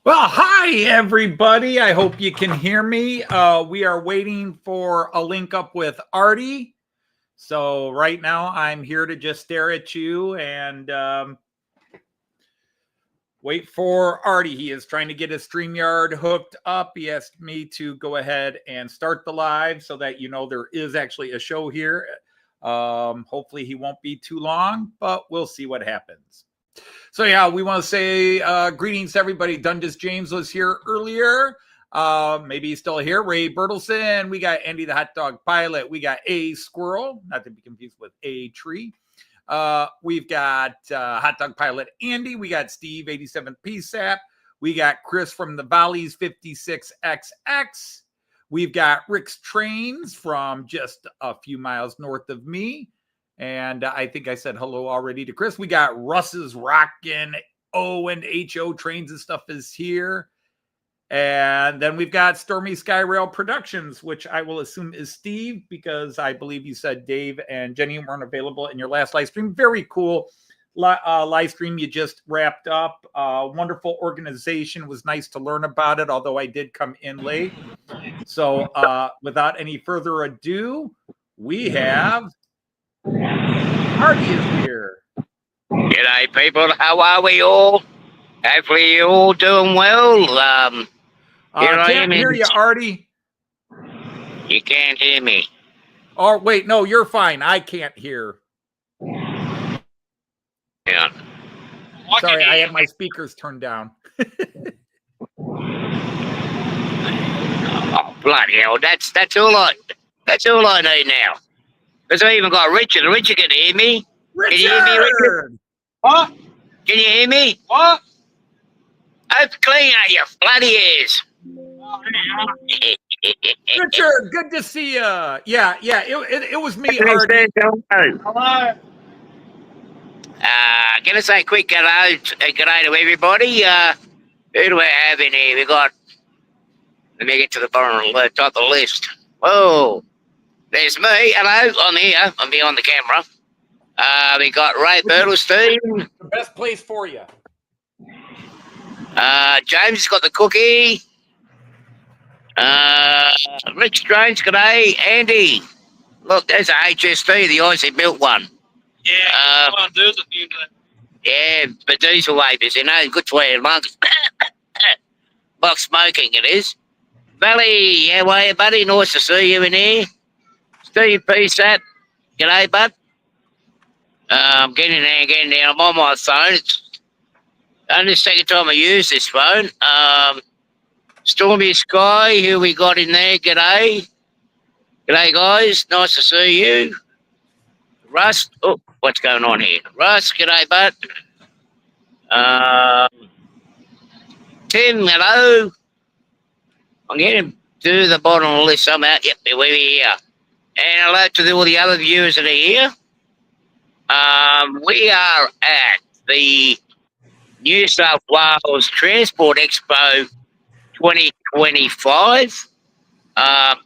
Well, hi, everybody. I hope you can hear me. We are waiting for a link up with Artie. So right now I'm here to just stare at you and wait for Artie. He is trying to get his StreamYard hooked up. He asked me to go ahead and start the live so that you know there is actually a show here. Hopefully he won't be too long, but we'll see what happens. So yeah, we want to say greetings to everybody. Dundas James was here earlier. Maybe he's still here. Ray Bertelson. We got Andy the Hot Dog Pilot. We got A Squirrel, not to be confused with A Tree. We've got Hot Dog Pilot Andy. We got Steve 87 PSAP. We got Chris from the Valleys 56XX. We've got Rick's Trains from just a few miles north of me. And I think I said hello already to Chris. We got Russ's Rockin' O and HO Trains and Stuff is here. And then we've got Stormy Sky Rail Productions, which I will assume is Steve, because I believe you said Dave and Jenny weren't available in your last live stream. Very cool live stream you just wrapped up. Wonderful organization. It was nice to learn about it, although I did come in late. So without any further ado, we have Artie is here. G'day, people. How are we all? Hopefully you're all doing well. Can't hear you, Artie. You can't hear me. Oh, wait, no, you're fine. I can't hear. Yeah. Sorry, I had my speakers turned down. Oh, bloody hell. That's all I need now. Because I even got Richard. Richard can hear me. Richard! Can you hear me, Richard? What? Can you hear me? What? Open clean out your bloody ears. Richard, good to see you. Yeah, it was me, Artie. Hello. Gonna say a quick g'day to everybody. Who do we have in here? We got. Let me get to the bottom of the top of the list. Whoa, there's me. Hello, I'm here. I'm behind the camera. We got Ray Bertelstein. The best place for you. James has got the cookie. Rick Strange, g'day. Andy, look, there's a HST, the icy built one. Yeah, yeah, but diesel vapors, you know, good for your lungs. Box smoking, it is. Valley, how are you, buddy? Nice to see you in here. Steve PSAP, g'day, bud. I'm getting there. I'm on my phone. It's only the second time I use this phone. Stormy Sky, who we got in there, g'day. G'day, guys. Nice to see you. Russ, oh, what's going on here? Russ, g'day, bud. Tim, hello. I'm getting to the bottom of the list somehow. Yep, we're here. And hello to all the other viewers that are here. We are at the New South Wales Transport Expo 2025.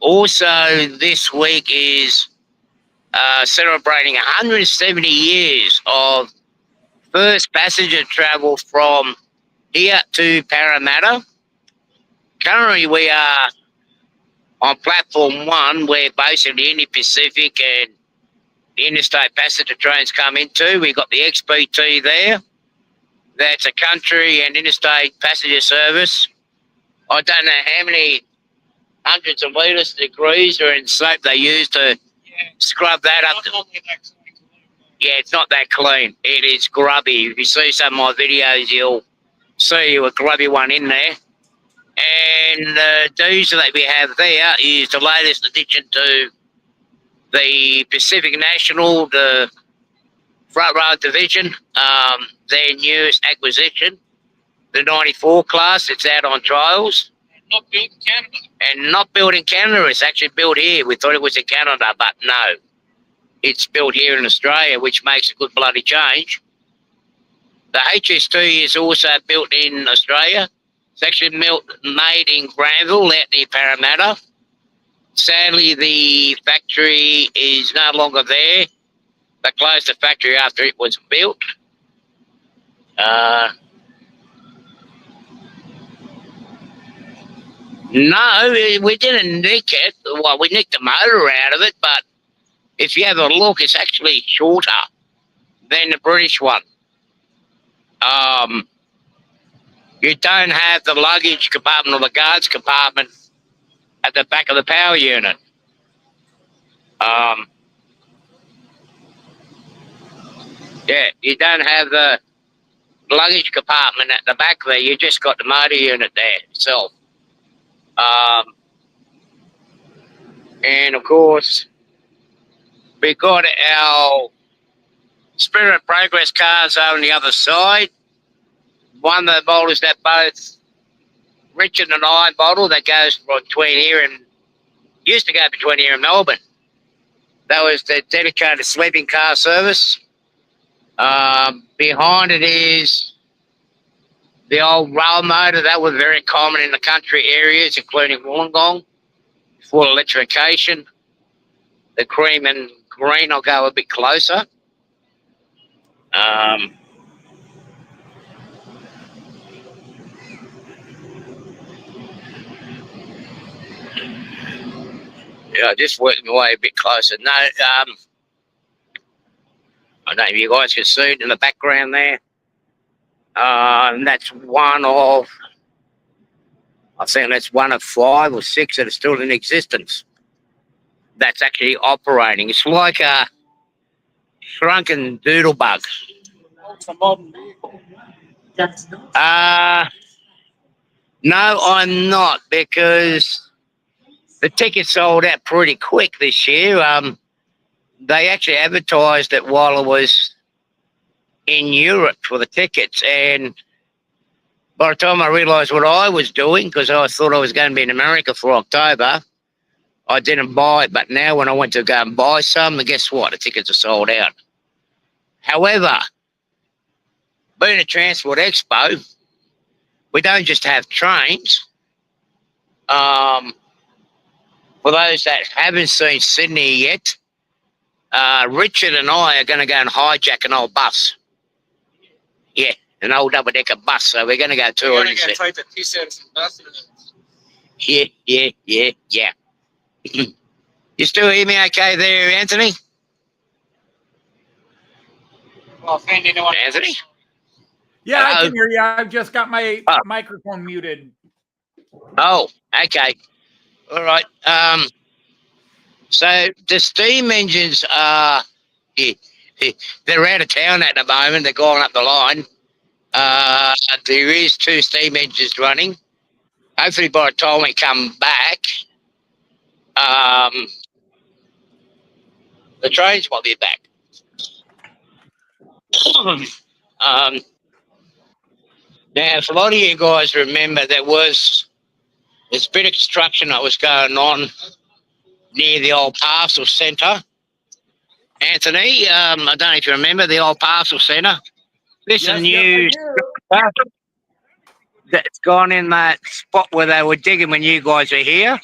Also, this week is celebrating 170 years of first passenger travel from here to Parramatta. Currently, we are on platform 1, where basically Indian Pacific and the interstate passenger trains come into. We've got the XPT there. That's a country and interstate passenger service. I don't know how many hundreds of litres, degrees are in soap they use to scrub that up. Yeah, it's not that clean. It is grubby. If you see some of my videos, you'll see a grubby one in there. And the diesel that we have there is the latest addition to the Pacific National, the front row division, their newest acquisition, the 94 class. It's out on trials. Not built in Canada. And not built in Canada. It's actually built here. We thought it was in Canada, but no. It's built here in Australia, which makes a good bloody change. The HST is also built in Australia. It's actually made in Granville, out near Parramatta. Sadly, the factory is no longer there. They closed the factory after it was built. No, we didn't nick it. Well, we nicked the motor out of it, but if you have a look, it's actually shorter than the British one. You don't have the luggage compartment or the guards compartment at the back of the power unit. Yeah, you don't have the luggage compartment at the back there. You just got the motor unit there itself. And of course, we got our Spirit Progress cars on the other side. One of the boulders that both Richard and I bottle that goes between here and used to go between here and Melbourne. That was the dedicated sleeping car service. Behind it is the old rail motor that was very common in the country areas, including Wollongong, full electrification. The cream and green, I'll go a bit closer. Yeah, just working my way a bit closer. No, I don't know if you guys can see it in the background there. And that's one of, I think that's one of 5 or 6 that are still in existence. That's actually operating. It's like a shrunken doodlebug. It's a modern vehicle. No, I'm not, because the tickets sold out pretty quick this year. They actually advertised it while I was in Europe for the tickets, and by the time I realised what I was doing, because I thought I was going to be in America for October, I didn't buy it. But now when I went to go and buy some, and guess what? The tickets are sold out. However, being a Transport Expo, we don't just have trains. For those that haven't seen Sydney yet, Richard and I are going to go and hijack an old bus. Yeah, an old double-decker bus. So we're going to go tour. You're going to take the piss out of some buses. Yeah. You still hear me okay there, Anthony? Well, offend anyone. Anthony? Yeah, Hello? I can hear you. I've just got my microphone muted. Oh, okay. All right. So the steam engines are, they're out of town at the moment. They're going up the line. There is 2 steam engines running. Hopefully by the time we come back, the trains will be back. Now, if a lot of you guys remember, there's a bit of construction that was going on near the old parcel centre. Anthony, I don't know if you remember the old parcel centre. This is new structure that's gone in that spot where they were digging when you guys were here.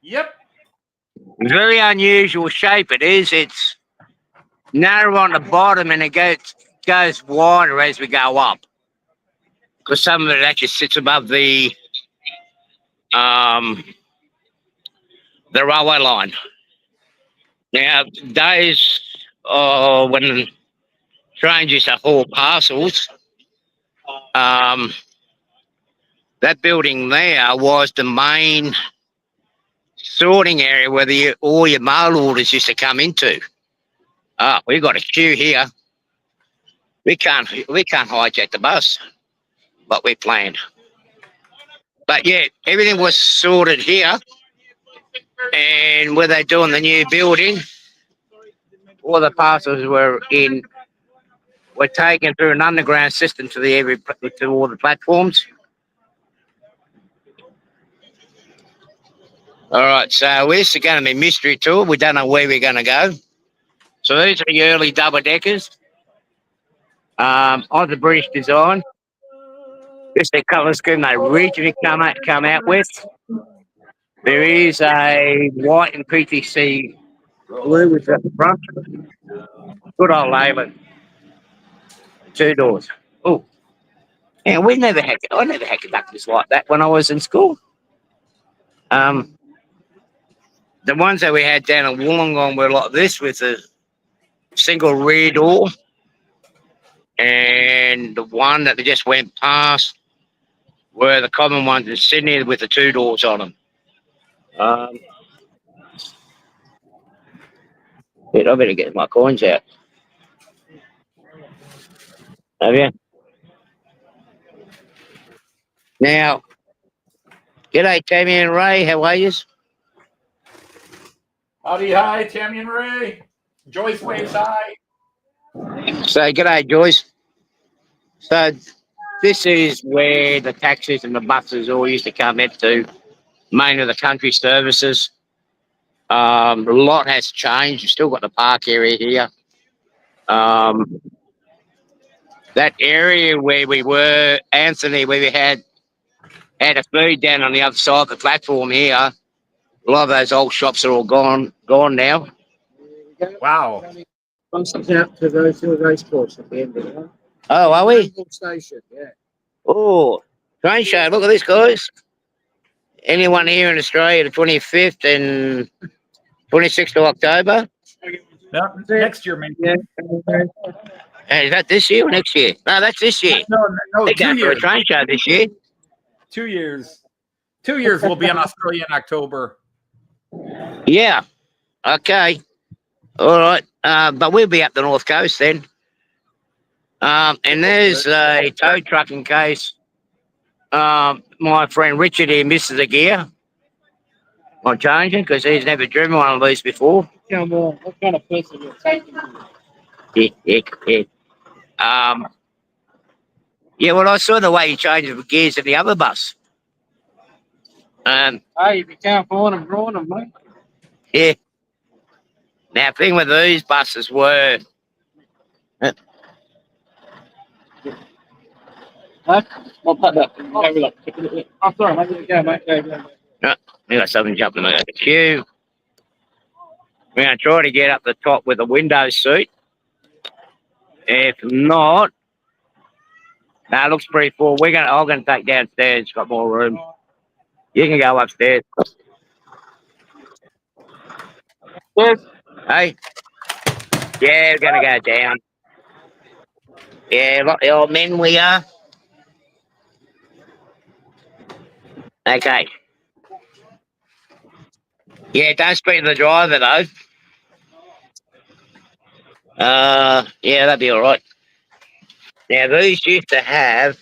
Yep. Very unusual shape it is. It's narrow on the bottom and it goes wider as we go up. Because some of it actually sits above the railway line. Now, days when trains used to haul parcels, that building there was the main sorting area where all your mail orders used to come into. We've got a queue here. We can't hijack the bus, but we planned. But yeah, everything was sorted here, and where they're doing the new building, all the parcels were taken through an underground system to all the platforms. All right, so this is going to be a mystery tour. We don't know where we're going to go. So these are the early double-deckers of the British design. This is the colour scheme they originally come out with. There is a white and PTC blue with the front. Good old Leyland. 2 doors. Oh, and I never had conductors like that when I was in school. The ones that we had down in Wollongong were like this with a single rear door, and the one that they just went past were the common ones in Sydney with the 2 doors on them. I better get my coins out. Have you? Now, g'day Tammy and Ray, how are you? Howdy, hi, Tammy and Ray. Joyce waves hi. So, g'day Joyce. So, this is where the taxis and the buses all used to come into, mainly the country services. A lot has changed. You've still got the park area here. That area where we were, Anthony, where we had a food down on the other side of the platform here. A lot of those old shops are all gone now. Wow. Buses out to go to the race course at the end of the Oh, are we? station, yeah. Oh, train show. Look at this, guys. Anyone here in Australia, the 25th and 26th of October? No, next year, maybe. Yeah. Is that this year or next year? No, that's this year. No, They're 2 going for a years. train show this year. 2 years. 2 years will be in Australia in October. Yeah. Okay. All right. But we'll be up the North Coast then. And there's a tow trucking case. My friend Richard here misses a gear. I'm changing because he's never driven one of these before. Come on, what kind of person you're taking? Yeah. Well, I saw the way he changes the gears in the other bus. Hey, you be careful on them, drawing them, mate. Yeah. Now, the thing with these buses were, Huh? I'll put that. Have a look. I'm sorry, mate. Go, mate. Go. we got something jumping out of the queue. We're going to try to get up the top with a window seat. If not, that looks pretty full. I'm going to take downstairs. Got more room. You can go upstairs. Yes. Hey. Yeah, we're going to go down. Yeah, like the old men we are. Okay. Yeah, don't speak to the driver though. Yeah, that'd be all right. Now these used to have.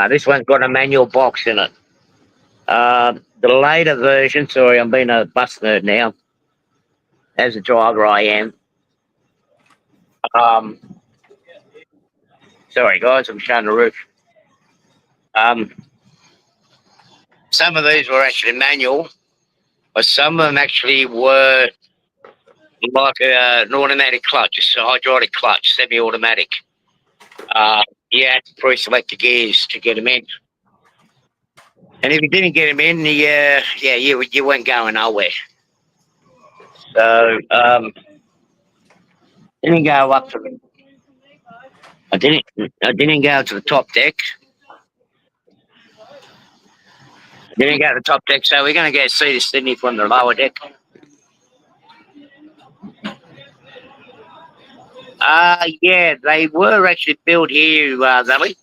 This one's got a manual box in it. The later version. Sorry, I'm being a bus nerd now. As a driver, I am. Sorry guys, I'm showing the roof. Some of these were actually manual, but some of them actually were like an automatic clutch, a hydraulic clutch, semi-automatic. You had to pre-select the gears to get them in. And if you didn't get them in, you weren't going nowhere. So, didn't go up to. I didn't go to the top deck. Didn't go to the top deck, so we're going to go see the Sydney from the lower deck. Yeah, they were actually built here, Valley.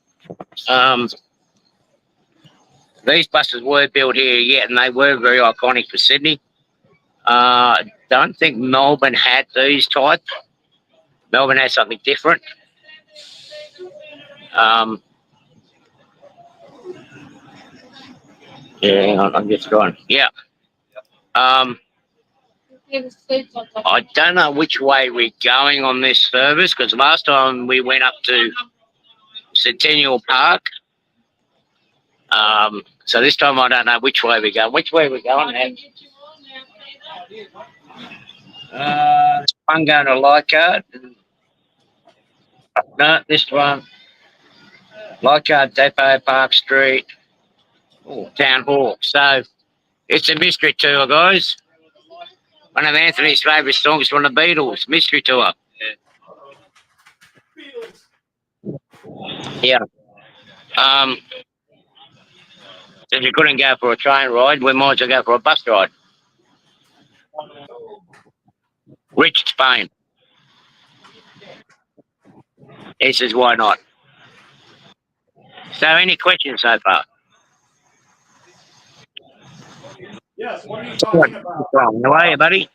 These buses were built here, yeah, and they were very iconic for Sydney. Don't think Melbourne had these type. Melbourne had something different. Yeah, I'm just going. Yeah. I don't know which way we're going on this service because last time we went up to Centennial Park. So this time I don't know which way we're going. Which way we're going now? One going to Leichhardt. No, this one. Leichhardt Depot, Park Street, Town Hall. So it's a mystery tour, guys. One of Anthony's favourite songs from the Beatles, Mystery Tour. Yeah. If you couldn't go for a train ride, we might as well go for a bus ride. Rich Spain. He says, why not? So, any questions so far? Yes, what are you talking about? How are you, buddy?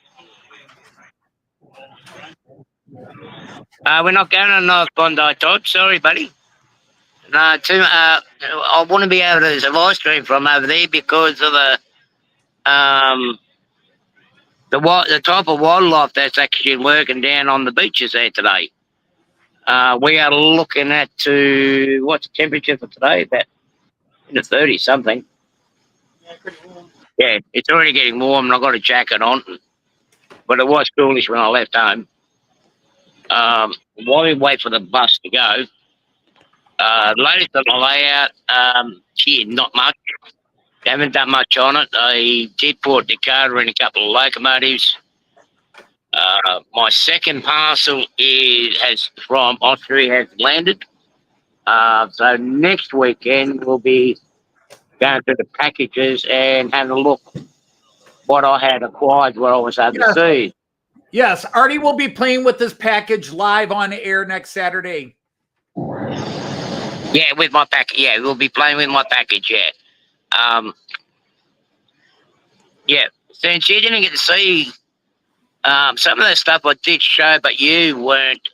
We're not going to North Bondi type. Sorry, buddy. No, I want to be able to have ice cream from over there because of the type of wildlife that's actually working down on the beaches there today. We are looking at what's the temperature for today? About in the 30s something. Yeah, it's already getting warm and I've got a jacket on. But it was coolish when I left home. While we wait for the bus to go, latest on the layout, not much. Haven't done much on it. I did put Dakota in a couple of locomotives. My second parcel from Austria has landed. So next weekend we'll be going through the packages and having a look what I had acquired while I was overseas. Yes, Artie will be playing with this package live on air next Saturday. Yeah, with my package. Yeah, we'll be playing with my package. Yeah. Yeah. Since you didn't get to see some of the stuff I did show, but you weren't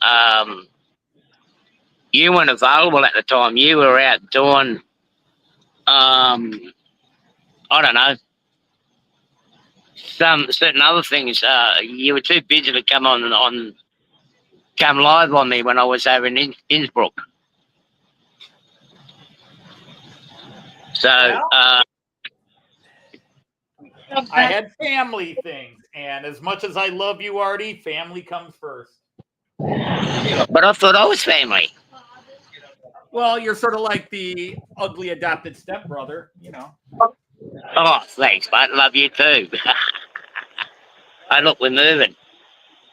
available at the time. You were out doing I don't know, some certain other things. You were too busy to come live on me when I was over in Innsbruck. So I had family things, and as much as I love you, Artie, family comes first. But I thought I was family. Well, you're sort of like the ugly adopted stepbrother, you know. Oh, thanks, mate. Love you too. Hey, look, we're moving.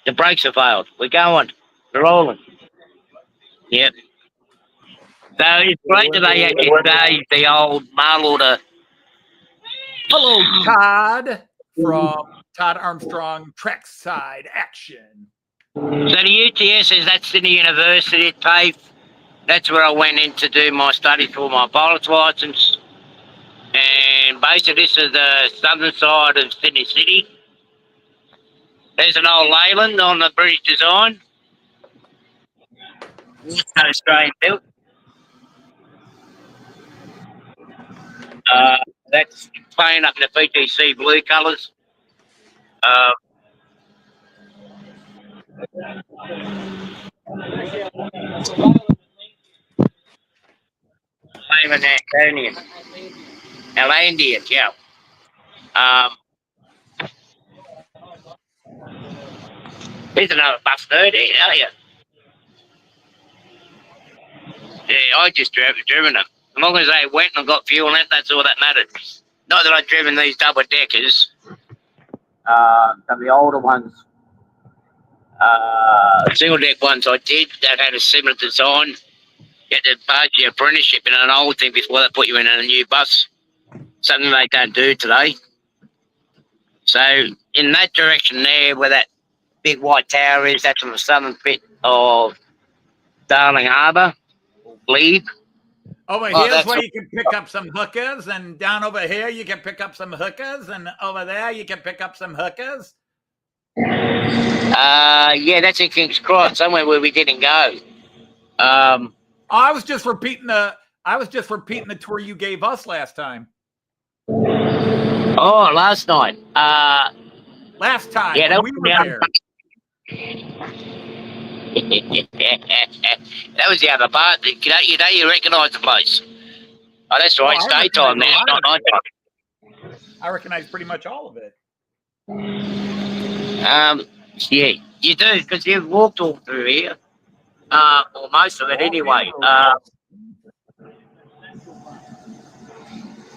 The brakes have failed. We're going. We're rolling. Yep. So it's great that they actually saved the old mail order. Hello, Todd from Todd Armstrong Trackside Action. So the UTS is that's Sydney University at TAFE. That's where I went in to do my study for my pilot's license. And basically this is the southern side of Sydney City. There's an old Leyland on the British design. Australian built. That's playing up in the PTC blue colours. I'm an Antonian. Atlantean, yeah. Here's another bus nerd, are you? Yeah, I just driven them. As long as they went and got fuel in it, that's all that mattered. Not that I've driven these double deckers. Some of the older ones, single deck ones I did that had a similar design. You had to pass your apprenticeship in an old thing before they put you in a new bus. Something they don't do today. So in that direction there, where that big white tower is, that's on the southern bit of Darling Harbour, or Glebe. Over here's where you can pick up some hookers, and down over here you can pick up some hookers, and over there you can pick up some hookers. Yeah, that's in King's Cross, somewhere where we didn't go. I was just repeating the tour you gave us last time. Oh, last night. Last time, yeah, we were there. That was the other part. You recognise the place. Oh, that's right. It's daytime now, not nighttime. I recognise pretty much all of it. Yeah, you do, because you've walked all through here. Or most of it anyway.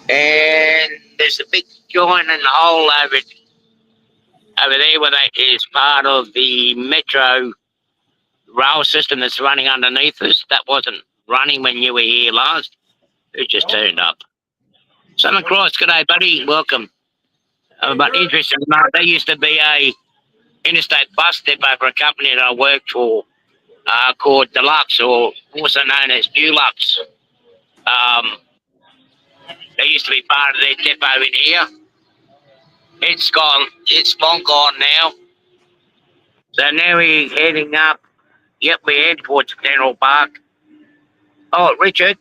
And there's a big joint in the hole over there where that is part of the metro rail system that's running underneath us. That wasn't running when you were here last. It just turned up. Southern Cross, g'day, buddy. Welcome. But interesting, there used to be a interstate bus depot for a company that I worked for called Deluxe, or also known as Dulux. They used to be part of their depot in here. It's gone. It's long gone now. So now we're heading up. Yep, we're heading towards General Park. Oh, Richard,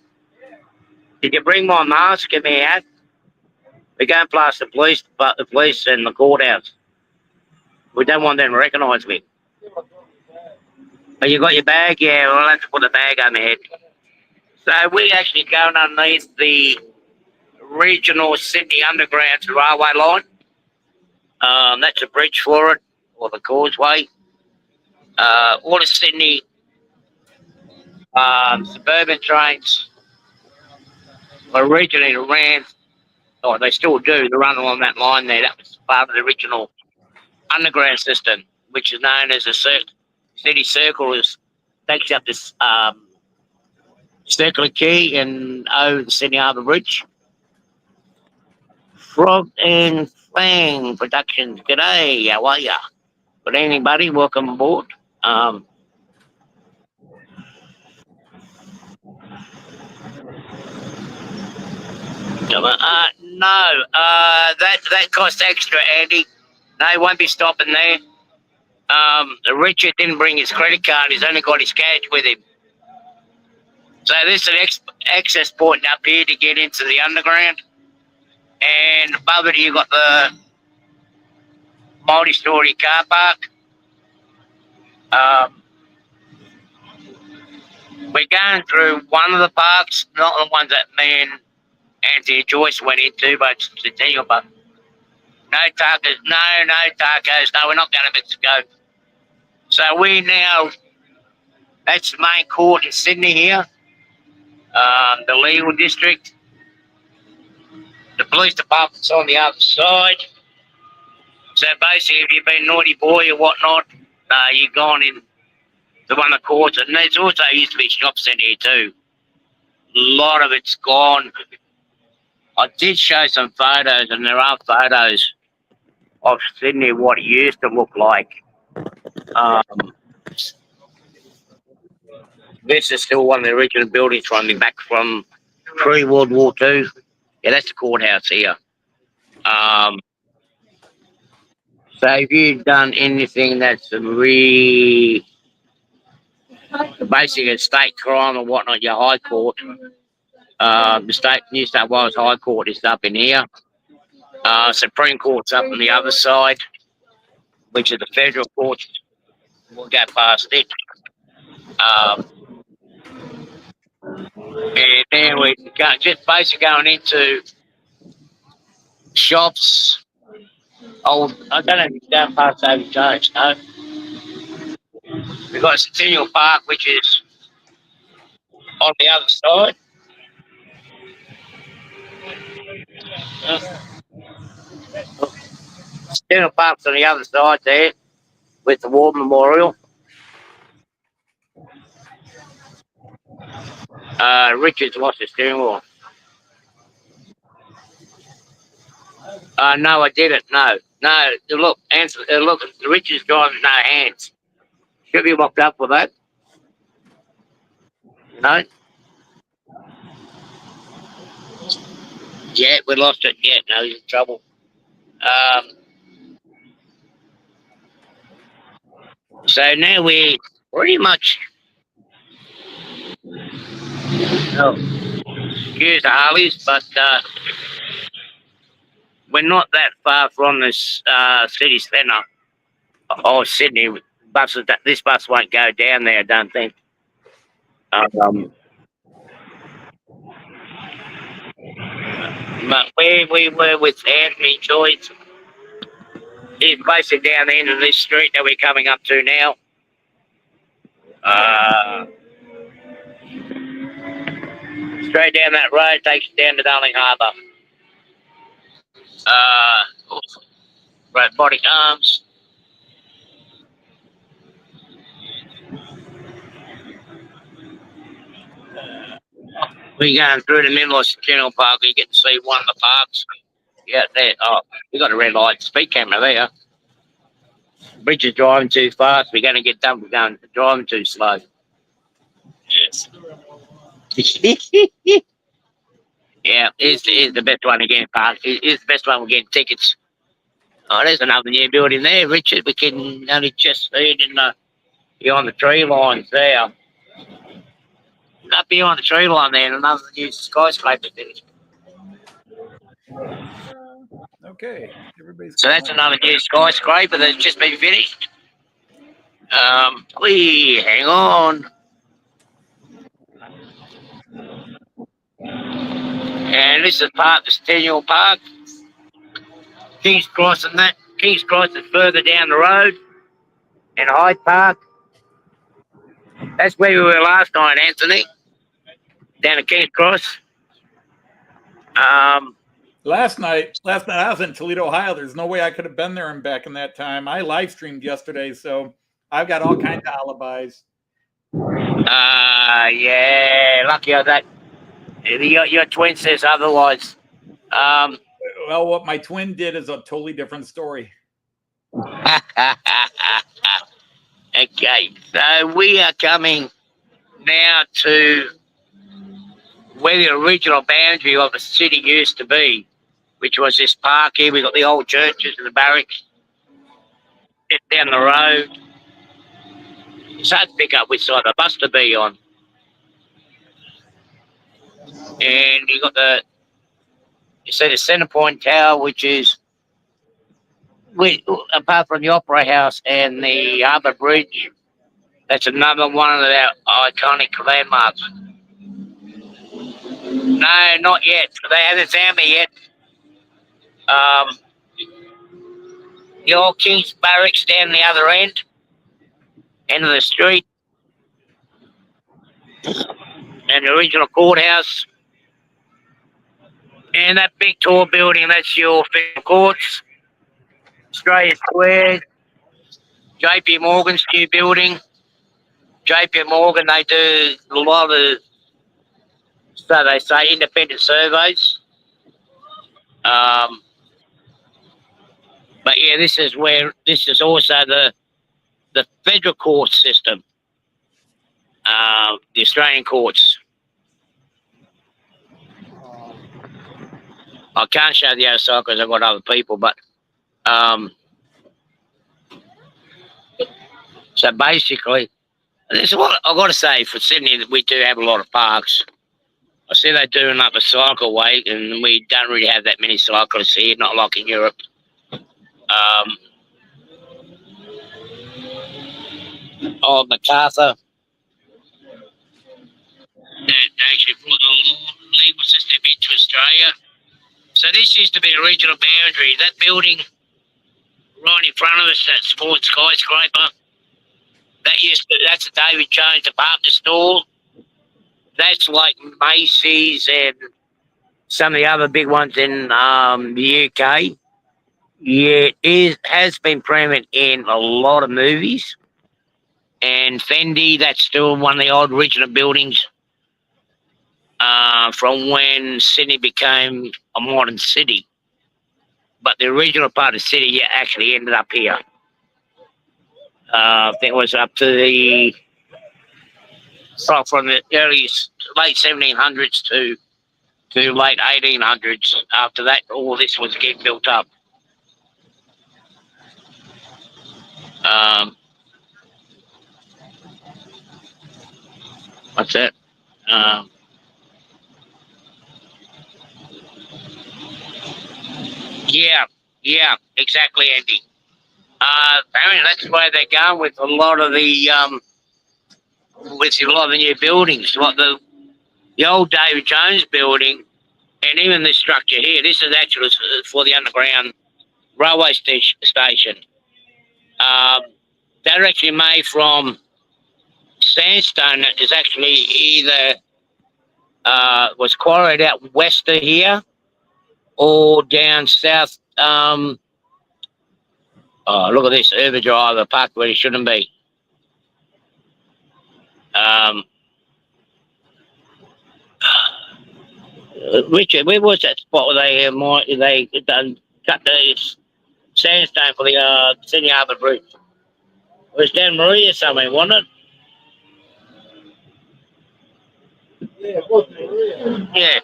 did you bring my mask and my hat? We're going past the police and the courthouse. We don't want them to recognise me. Oh, you got your bag? Yeah, well, I'll have to put the bag on my head. So we're actually going underneath the regional Sydney Underground railway line. That's a bridge for it, or the causeway. All the Sydney suburban trains originally ran, or they still do, they run along that line there. That was part of the original underground system, which is known as a City Circle. Is takes you up this Circular Quay and over the Sydney Harbour Bridge. Frog and Flang Productions, g'day, how are ya? Good evening, buddy, welcome aboard. No, that costs extra, Andy. No, he won't be stopping there. Richard didn't bring his credit card, he's only got his cash with him. So this is an access point up here to get into the underground. And above it, you've got the multi-storey car park. We're going through one of the parks, not the ones that me and Anthony Joyce went into, but to tell you about no tacos, no tacos, no, we're not going to go. So we now, that's the main court in Sydney here, the legal district. The police department's on the other side. So basically, if you've been naughty boy or whatnot, you've gone in to one of the courts. And there's also used to be shops in here too. A lot of it's gone. I did show some photos, and there are photos of Sydney, what it used to look like. This is still one of the original buildings running back from pre-World War II. Yeah, that's the courthouse here. So if you've done anything that's basically a state crime or whatnot, your High Court, the state New South Wales High Court is up in here. Supreme Court's up on the other side, which is the federal court. We'll go past it. And then we go just basically going into shops. I don't know if you go past over Jones, no. We've got Centennial Park, which is on the other side. Centennial Park's on the other side there with the War Memorial. Richard's lost his steering wheel. No, I didn't. No. Look, look, Richard's driving no hands. Should be locked up for that. No. Yeah, we lost it. Yeah, no, he's in trouble. So now we're pretty much. Excuse the Harleys, but we're not that far from this city centre. Oh, Sydney buses. This bus won't go down there, I don't think. But where we were with Anthony Joyce is basically down the end of this street that we're coming up to now. Straight down that road takes you down to Darling Harbour. Robotic arms. We're going through the middle of Centennial Park. You get to see one of the parks. Yeah, there. Oh, we got a red light speed camera there. Bridge is driving too fast. We're going to get done. We're going driving too slow. Yes. Yeah, it's the best one to get parked. It's the best one we're getting tickets. Oh, there's another new building there, Richard. We can only just see it beyond the tree lines there. Up beyond the tree line there, and another new skyscraper finished. Okay, everybody's. So that's another new skyscraper that's just been finished. Please hang on. And this is part of the Centennial Park. King's Cross and that. King's Cross is further down the road. And Hyde Park. That's where we were last night, Anthony. Down at King's Cross. Last night I was in Toledo, Ohio. There's no way I could have been there and back in that time. I live streamed yesterday, so I've got all kinds of alibis. Yeah, lucky of that. Your twin says otherwise. Well, what my twin did is a totally different story. Okay, so we are coming now to where the original boundary of the city used to be, which was this park here. We got the old churches and the barracks. Just down the road. It's hard to pick up which side of the bus to be on. And you got you see the Centre Point Tower, which is, apart from the Opera House and the Harbour Bridge, that's another one of our iconic landmarks. No, not yet. They haven't found me yet. The old King's Barracks down the other end of the street. And the original courthouse. And that big tall building, that's your federal courts. Australia Square. JP Morgan's new building. JP Morgan, they do a lot of, so they say, independent surveys. But yeah, this is also the federal court system. The Australian courts. I can't show the other side because I've got other people, but so basically, this is what I've got to say for Sydney, that we do have a lot of parks. I see they're doing up the cycleway, and we don't really have that many cyclists here, not like in Europe. MacArthur. That actually brought the legal system into Australia. So this used to be the regional boundary. That building right in front of us, that sports skyscraper, that's a David Jones department store. That's like Macy's and some of the other big ones in the UK. Yeah, has been prominent in a lot of movies. And Fendi, that's still one of the old original buildings from when Sydney became a modern city. But the original part of the city actually ended up here. I think it was up to from the late 1700s to late 1800s. After that, all this was getting built up. What's that? Yeah, exactly, Andy. Apparently that's where they're going with a lot of the new buildings, like the old David Jones building, and even this structure here. This is actually for the underground railway station. They're actually made from sandstone that is actually either was quarried out west of here or down south. Oh, look at this overdrive, a park where it shouldn't be. Richard, where was that spot where they done cut the sandstone for the Sydney Harbour Bridge? It was down Maria somewhere, wasn't it? Yeah, it was Maria. Yeah.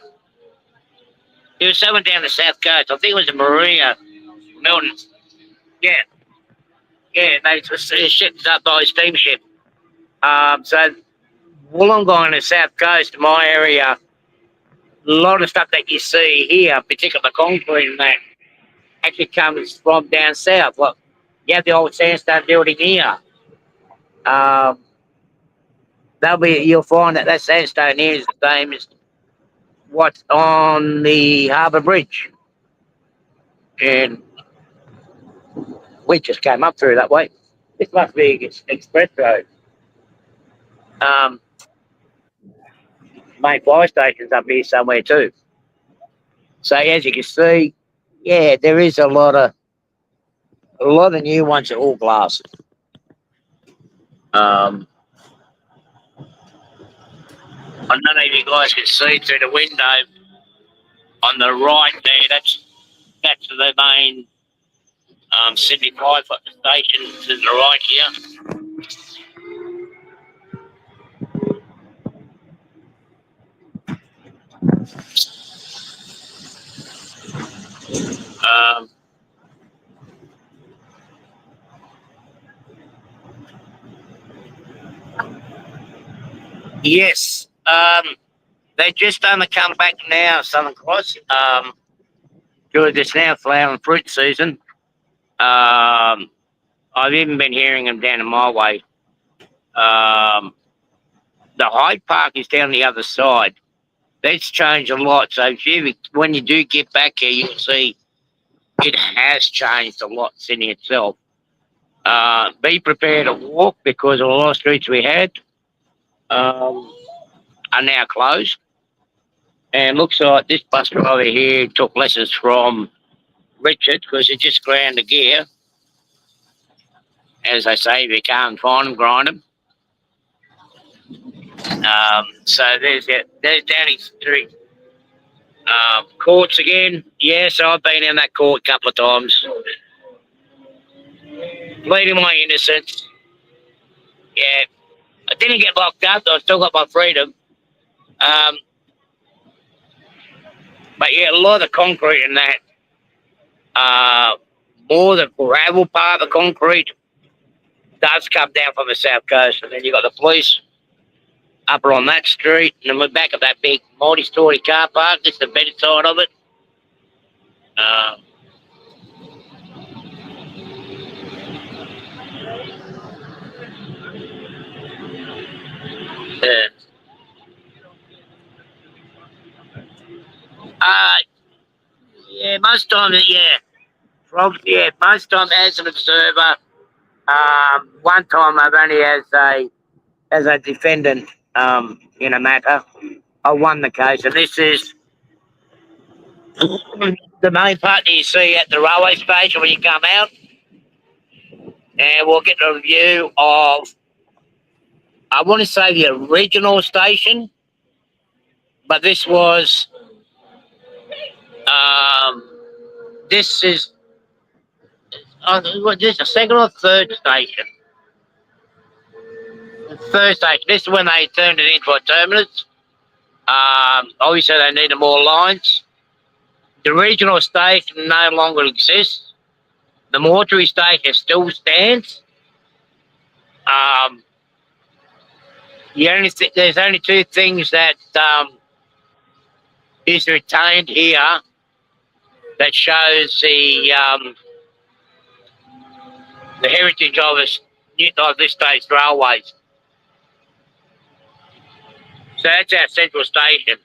It was someone down the south coast. I think it was in Maria, Melbourne. Yeah. Yeah, they were shipped up by a steamship. So Wollongong on the south coast, my area, a lot of stuff that you see here, particularly the concrete and that, actually comes from down south. Well, you have the old sandstone building here. You'll find that sandstone here is the same as what's on the Harbour Bridge. And we just came up through that way. This must be express road. Main fire station's up here somewhere too. So as you can see, yeah, there is a lot of new ones are all glass. I don't know if you guys can see through the window on the right there. That's the main Sydney Fire Station to the right here. Yes, they're just starting to come back now, Southern Cross. Because it's now flower and fruit season. I've even been hearing them down in my way. The Hyde Park is down the other side. That's changed a lot. So when you do get back here, you'll see it has changed a lot, Sydney itself. Be prepared to walk because a lot of streets we had are now closed. And looks like this bus driver here took lessons from Richard because he just ground the gear. As I say, if you can't find them, grind them. So there's Downing Street. Courts again. Yes, I've been in that court a couple of times. Pleading my innocence. Yeah. I didn't get locked up, I still got my freedom. But yeah, a lot of concrete in that. More the gravel part of the concrete does come down from the south coast. And then you got the police up on that street. And then we're back at that big multi-story car park. This is the better side of it. Yeah, most time, yeah. Most time as an observer. One time I've only as a defendant in a matter. I won the case, and this is the main part that you see at the railway station when you come out. And we'll get a review of, I want to say the original station, but this was, this is, this is the second or third station. The third station. This is when they turned it into a terminus. Obviously, they needed more lines. The regional station no longer exists. The mortuary station still stands. There's only two things that is retained here that shows the heritage of this state's railways. So that's our central station.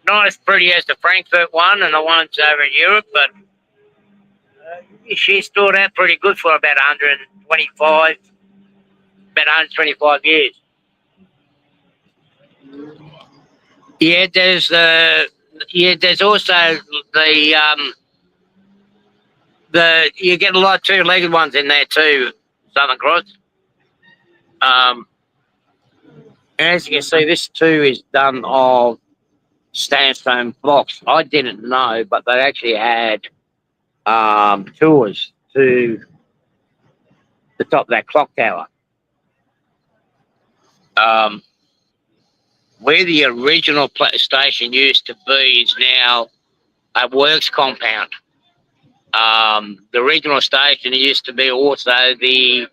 Not as pretty as the Frankfurt one and the ones over in Europe, but she stood out pretty good for about 125 years. Yeah, there's also the you get a lot of two-legged ones in there too, Southern Cross. As you can see, this too is done of sandstone blocks. I didn't know, but they actually had tours to the top of that clock tower. Where the original station used to be is now a works compound. The original station used to be also the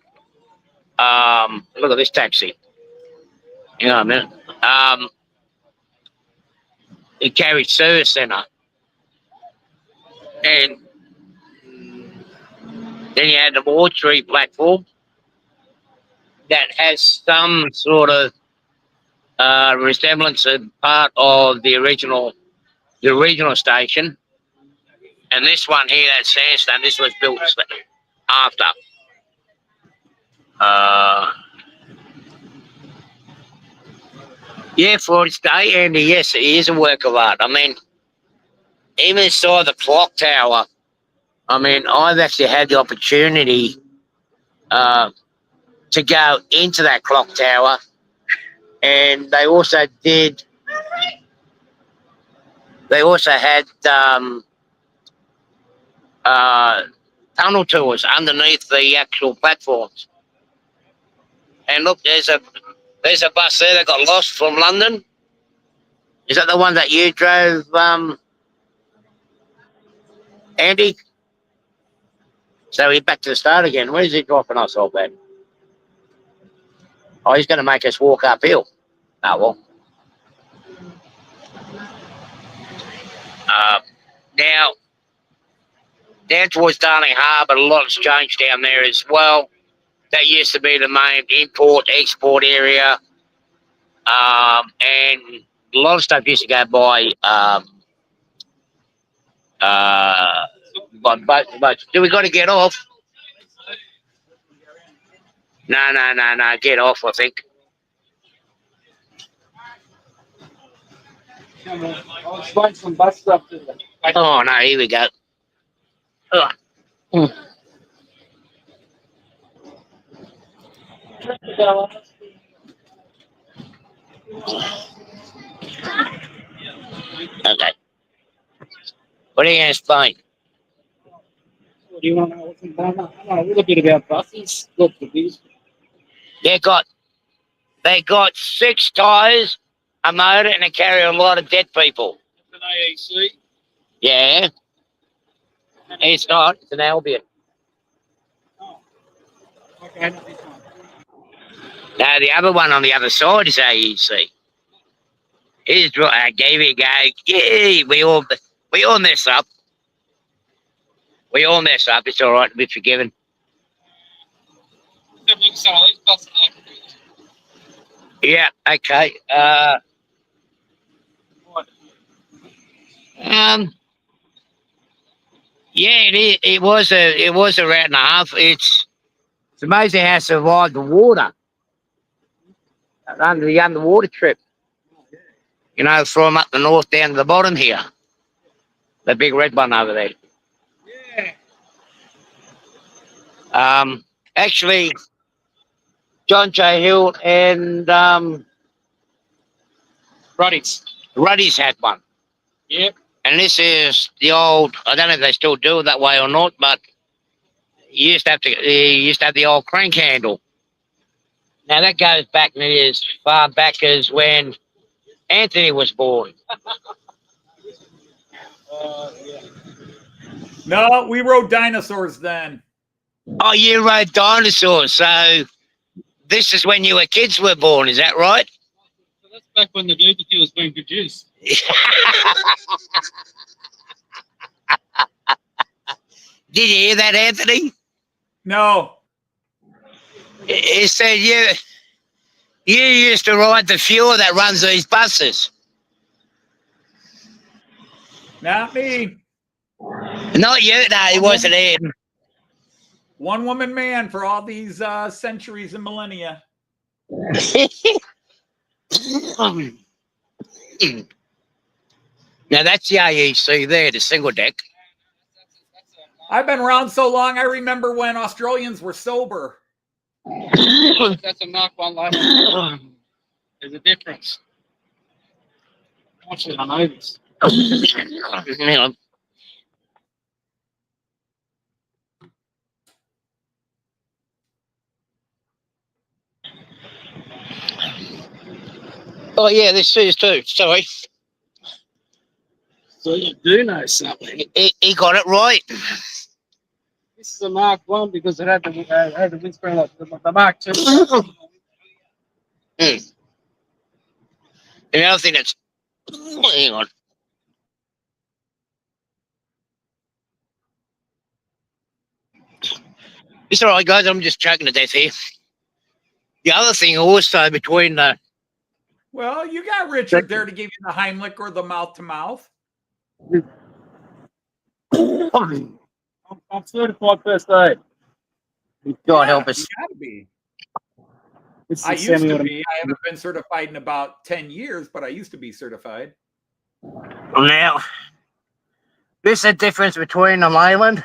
look at this taxi. Hang on a minute. It carried service centre. And then you had the mortuary platform that has some sort of resemblance of part of the original station. And this one here, that sandstone, this was built after. Yeah, for its day, Andy, yes, it is a work of art. I mean, even inside the clock tower, I mean, I've actually had the opportunity to go into that clock tower, and they also had tunnel tours underneath the actual platforms. And look, there's a bus there that got lost from London. Is that the one that you drove, Andy? So we're back to the start again. Where's he dropping us off at? Oh, he's going to make us walk uphill. Oh, well. Now, down towards Darling Harbour, a lot's changed down there as well. That used to be the main import-export area. And a lot of stuff used to go by boats. Do we got to get off? No, get off, I think. I'll explain some bus stuff to them. Oh, no, here we go. Ugh. Okay. What are you going to explain? What do you want to know? What's in Burma? I know a little bit about buses. Look at these. They got 6 tyres, a motor, and they carry a lot of dead people. It's an AEC. Yeah. It's not. It's an Albion. Oh. Okay, not this one. No, the other one on the other side is AEC. Here's what I gave it a go. Yeah, we all mess up. We all mess up. It's all right to be forgiven. Yeah. Okay. Yeah, it was a route and a half. It's amazing how it survived the water under the underwater trip. You know, from up the north down to the bottom here. The big red one over there. Yeah. Actually, John J. Hill and Ruddy's had one. Yep. And this is the old, I don't know if they still do it that way or not, but you used to have the old crank handle. Now that goes back as far back as when Anthony was born. Yeah. No, we rode dinosaurs then. Oh, you rode dinosaurs, so this is when your kids were born, is that right? So that's back when the DDT was being produced. Did you hear that, Anthony? No. He said you used to ride the fuel that runs these buses. Not me. Not you, no, it wasn't him. One woman man for all these centuries and millennia. Now that's the AEC there, the single deck. I've been around so long, I remember when Australians were sober. That's a Mark 1 life. There's a difference. Actually, I know this. Hang on. Oh yeah, this is too. Sorry, So you do know something. he got it right. This is a Mark 1 because it had the windscreen like the Mark 2. And the other thing that's, hang on. It's all right, guys. I'm just choking to death here. The other thing also between the Well, you got Richard there to give you the Heimlich or the mouth to mouth. I'm certified first aid. God help us. You gotta be. This I is used to semi-automatic. be. I haven't been certified in about 10 years, but I used to be certified. Now, this is the difference between the Leyland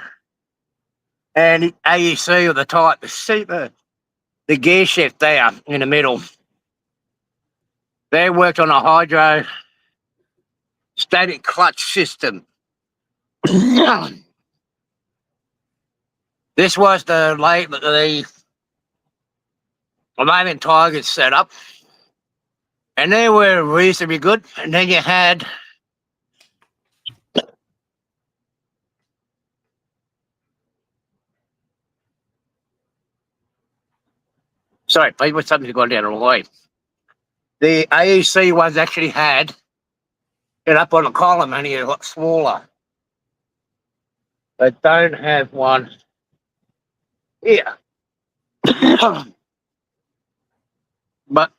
and the AEC or the type. See the gear shift there in the middle. They worked on a hydro static clutch system. This was the Leyland Tigers setup, and they were reasonably good. And then you had sorry, people, something's gone down the wrong way. The AEC ones actually had it up on the column, only a lot smaller. They don't have one here. But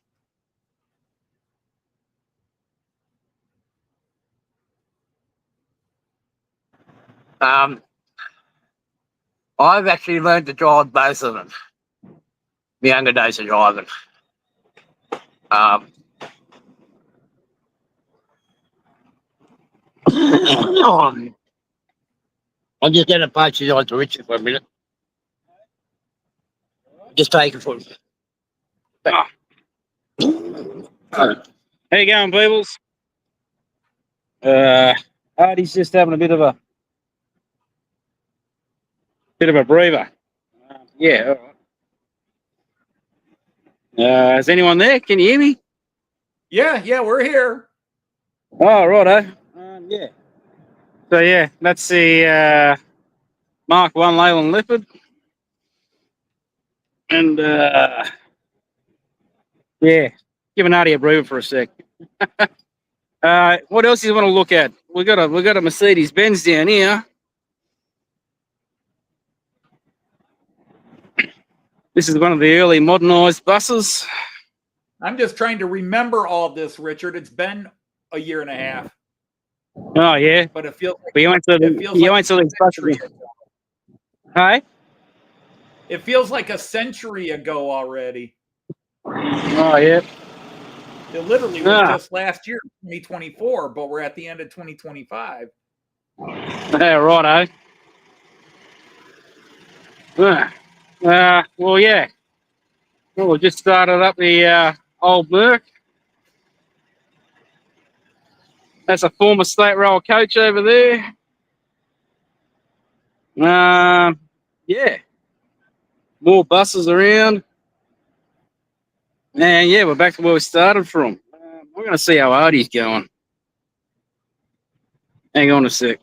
I've actually learned to drive both of them. The younger days of driving. I'm just going to pass you on to Richard for a minute. Just take it for How you going, peoples? Artie's just having a bit of a breather. Yeah. All right. Is anyone there? Can you hear me? Yeah, we're here. Oh, righto. Yeah. So yeah, that's the Mark 1 Leyland Leopard, and yeah, giving Artie a breather for a sec. What else do you want to look at? We got a Mercedes Benz down here. This is one of the early modernised buses. I'm just trying to remember all this, Richard. It's been a year and a half. Oh yeah, but it feels like but you went to these buses. Hey? It feels like a century ago already. Oh yeah. It literally was just last year, 2024, but we're at the end of 2025. Yeah, righto. Well, yeah. Well, we just started up the old Merc. That's a former state rail coach over there. Yeah. More buses around. And yeah, we're back to where we started from. We're going to see how Artie's going. Hang on a sec.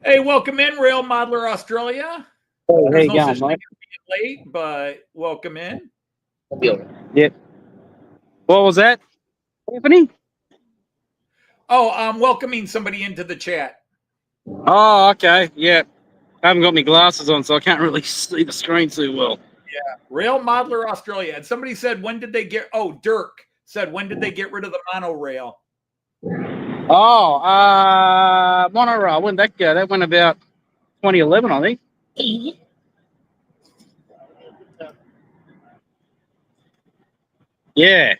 Hey, welcome in, Rail Modeler Australia. Oh, There's no no such thing as being late, but welcome in. Yep. What was that, Anthony? Oh, I'm welcoming somebody into the chat. Oh, okay. Yeah. I haven't got my glasses on, so I can't really see the screen too well. Yeah, Rail Modeler Australia. And somebody said, when did they get, Dirk said, when did they get rid of the monorail? Oh, monorail. When did that go? That went about 2011, I think. Yeah.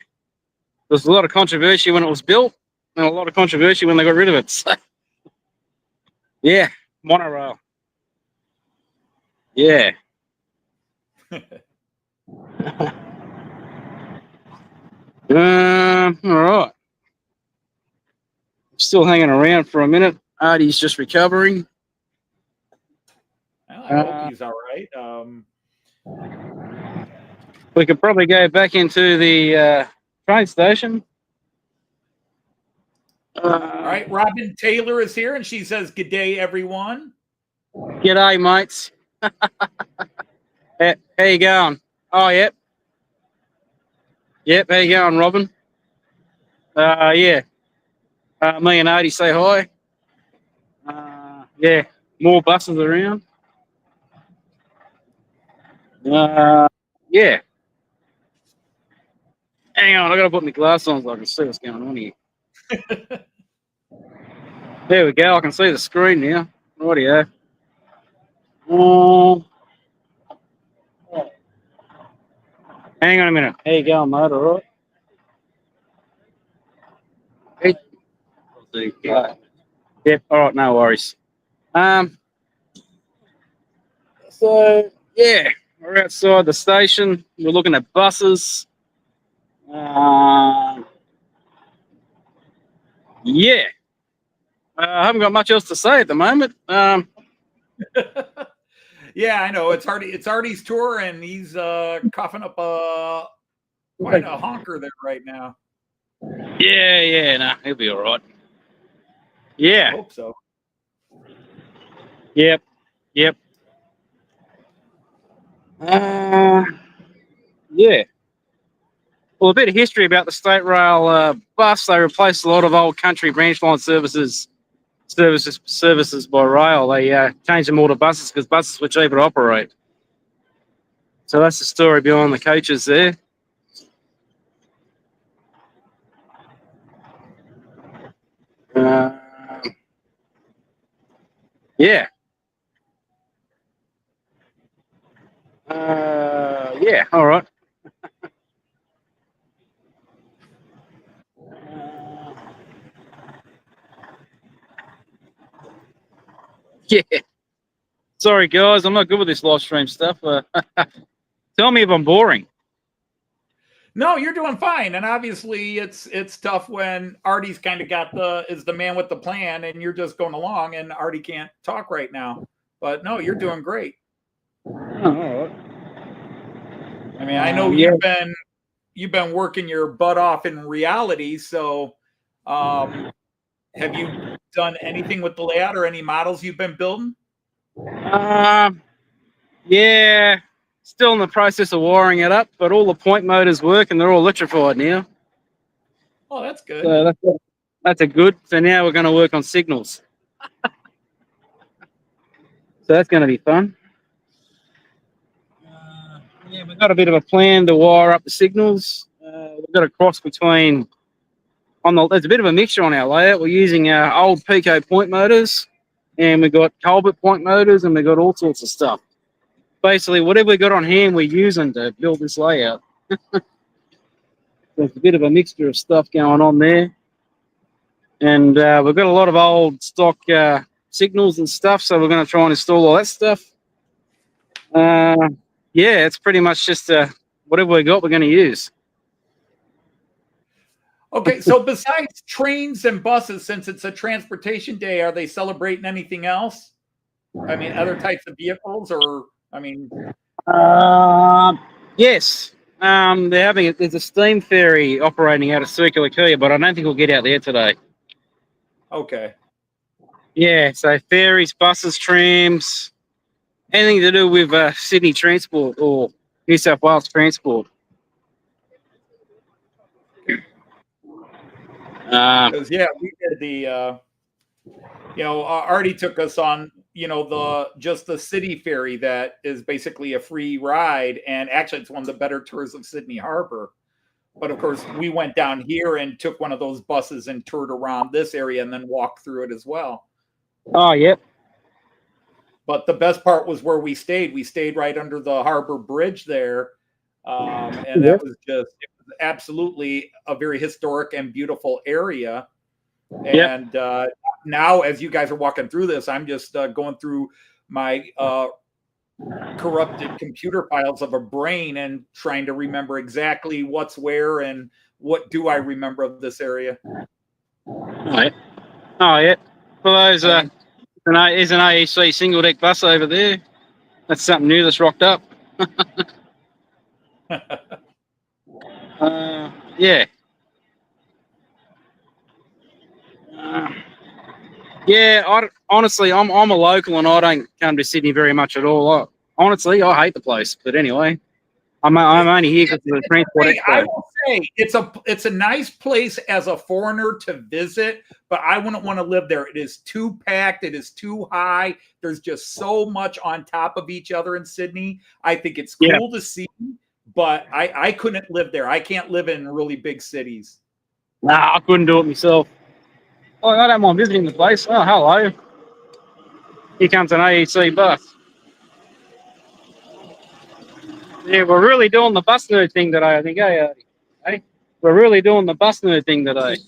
There's a lot of controversy when it was built, and a lot of controversy when they got rid of it. So, yeah, monorail. Yeah. All right. Still hanging around for a minute. Artie's just recovering. Well, I hope he's all right. We could probably go back into the train station. All right, Robin Taylor is here, and she says, "Good day, everyone." G'day, mates. How you going? Oh, yep. Yep, how you going, Robin? Yeah. Me and Artie say hi. Yeah, more buses around. Yeah. Hang on, I gotta put my glasses on so I can see what's going on here. There we go, I can see the screen now. Rightio. Hang on a minute. How you going, mate? All right? Hey. Yep, all right, no worries. So yeah, we're outside the station. We're looking at buses. Yeah, I haven't got much else to say at the moment. Yeah, I know it's Artie's tour, and he's coughing up quite a honker there right now. Yeah, no, he'll be all right. Yeah. I hope so. Yep. Yeah. Well, a bit of history about the State Rail bus. They replaced a lot of old country branch line services by rail. They changed them all to buses because buses were cheaper to operate. So that's the story behind the coaches there. Yeah. Yeah, all right. Yeah. Sorry, guys. I'm not good with this live stream stuff. Tell me if I'm boring. No, you're doing fine, and obviously it's tough when Artie's kind of is the man with the plan, and you're just going along, and Artie can't talk right now. But no, you're doing great. Oh, all right. I mean, I know you've been working your butt off in reality. So, have you done anything with the layout or any models you've been building? Yeah. Still in the process of wiring it up, but all the point motors work and they're all electrified now. Oh, that's good. So that's a good. So now we're going to work on signals. So that's going to be fun. Yeah, we've got a bit of a plan to wire up the signals. We've got a cross between there's a bit of a mixture on our layout. We're using old Pico point motors, and we've got Colbert point motors, and we've got all sorts of stuff. Basically, whatever we got on hand, we're using to build this layout. There's a bit of a mixture of stuff going on there. And we've got a lot of old stock signals and stuff, so we're going to try and install all that stuff. Yeah, it's pretty much just whatever we got, we're going to use. Okay, so besides trains and buses, since it's a transportation day, are they celebrating anything else? I mean, other types of vehicles, or I mean, yes. There's a steam ferry operating out of Circular Quay, but I don't think we'll get out there today. Okay. Yeah, so ferries, buses, trams, anything to do with Sydney Transport or New South Wales Transport. Because we did the, Artie took us on, just the city ferry that is basically a free ride, and actually it's one of the better tours of Sydney Harbor. But of course, we went down here and took one of those buses and toured around this area and then walked through it as well. Oh, yep. But the best part was where we stayed. We stayed right under the harbor bridge there. And that was it was absolutely a very historic and beautiful area. And now, as you guys are walking through this, I'm just going through my corrupted computer files of a brain and trying to remember exactly what's where and what do I remember of this area. Oh yeah. For those, there's an AEC single deck bus over there. That's something new that's rocked up. Yeah. Yeah, honestly, I'm a local and I don't come to Sydney very much at all. Honestly, I hate the place. But anyway, I'm only here because of the transport expo. I will say it's a nice place as a foreigner to visit, but I wouldn't want to live there. It is too packed. It is too high. There's just so much on top of each other in Sydney. I think it's cool to see, but I couldn't live there. I can't live in really big cities. Nah, I couldn't do it myself. Oh, I don't mind visiting the place. Oh, hello. Here comes an AEC bus. Yeah, we're really doing the bus nerd thing today, I think, hey? We're really doing the bus nerd thing today.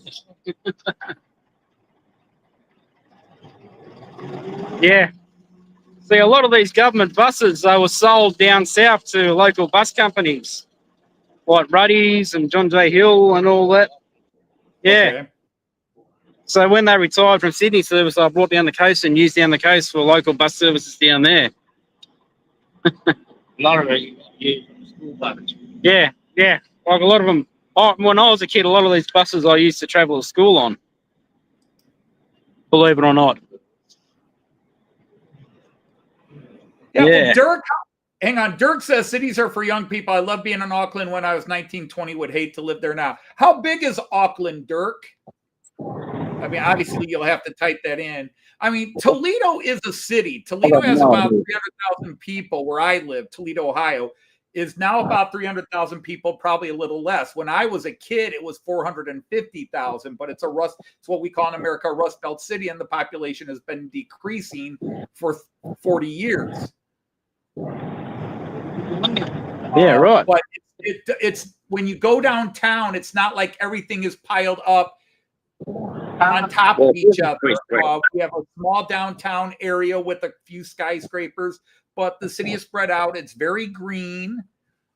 Yeah. See, a lot of these government buses, they were sold down south to local bus companies, like Ruddy's and John J. Hill and all that. Yeah. Okay. So when they retired from Sydney service, I brought down the coast and used down the coast for local bus services down there. A lot of it, school buses. Yeah. Like a lot of them. When I was a kid, a lot of these buses I used to travel to school on. Believe it or not. Yeah. Well, Dirk, hang on. Dirk says cities are for young people. I love being in Auckland when I was 19, 20. Would hate to live there now. How big is Auckland, Dirk? I mean, obviously, you'll have to type that in. I mean, Toledo is a city. Toledo has about 300,000 people where I live. Toledo, Ohio, is now about 300,000 people, probably a little less. When I was a kid, it was 450,000, but it's what we call in America a Rust Belt city, and the population has been decreasing for 40 years. Yeah, right. But it's when you go downtown, it's not like everything is piled up on top of each other. We have a small downtown area with a few skyscrapers, but the city is spread out. It's very green.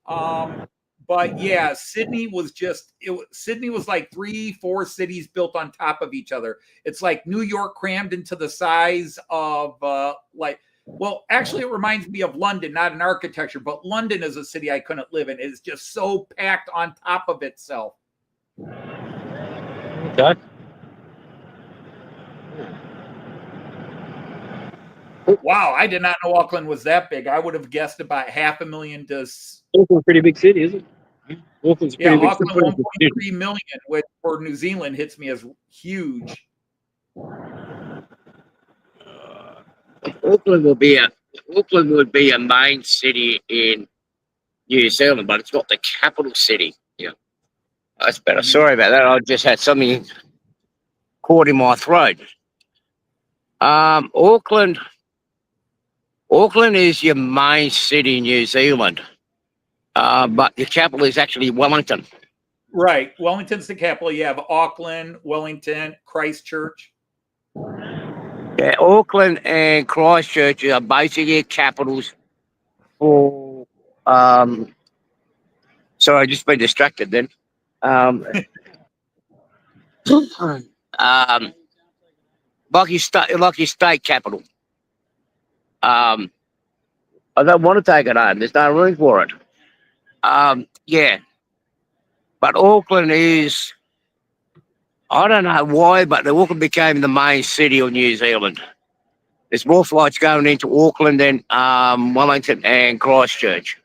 But yeah, Sydney was like 3-4 cities built on top of each other. It's like New York crammed into the size of actually it reminds me of London, not in architecture, but London is a city I couldn't live in. It's just so packed on top of itself. Okay. Wow, I did not know Auckland was that big. I would have guessed about 500,000 to. Auckland's a pretty big city, isn't it? Auckland's a pretty big Auckland 1.3 million, which for New Zealand hits me as huge. Auckland would be a main city in New Zealand, but it's not the capital city. Yeah, that's better. Sorry about that. I just had something caught in my throat. Auckland is your main city in New Zealand, but the capital is actually Wellington. Right. Wellington's the capital. You have Auckland, Wellington, Christchurch. Yeah, Auckland and Christchurch are basically capitals for... sorry, I just been distracted then. Like your state capital. I don't want to take it home. There's no room for it. Yeah. But Auckland is, I don't know why, but Auckland became the main city of New Zealand. There's more flights going into Auckland than Wellington and Christchurch.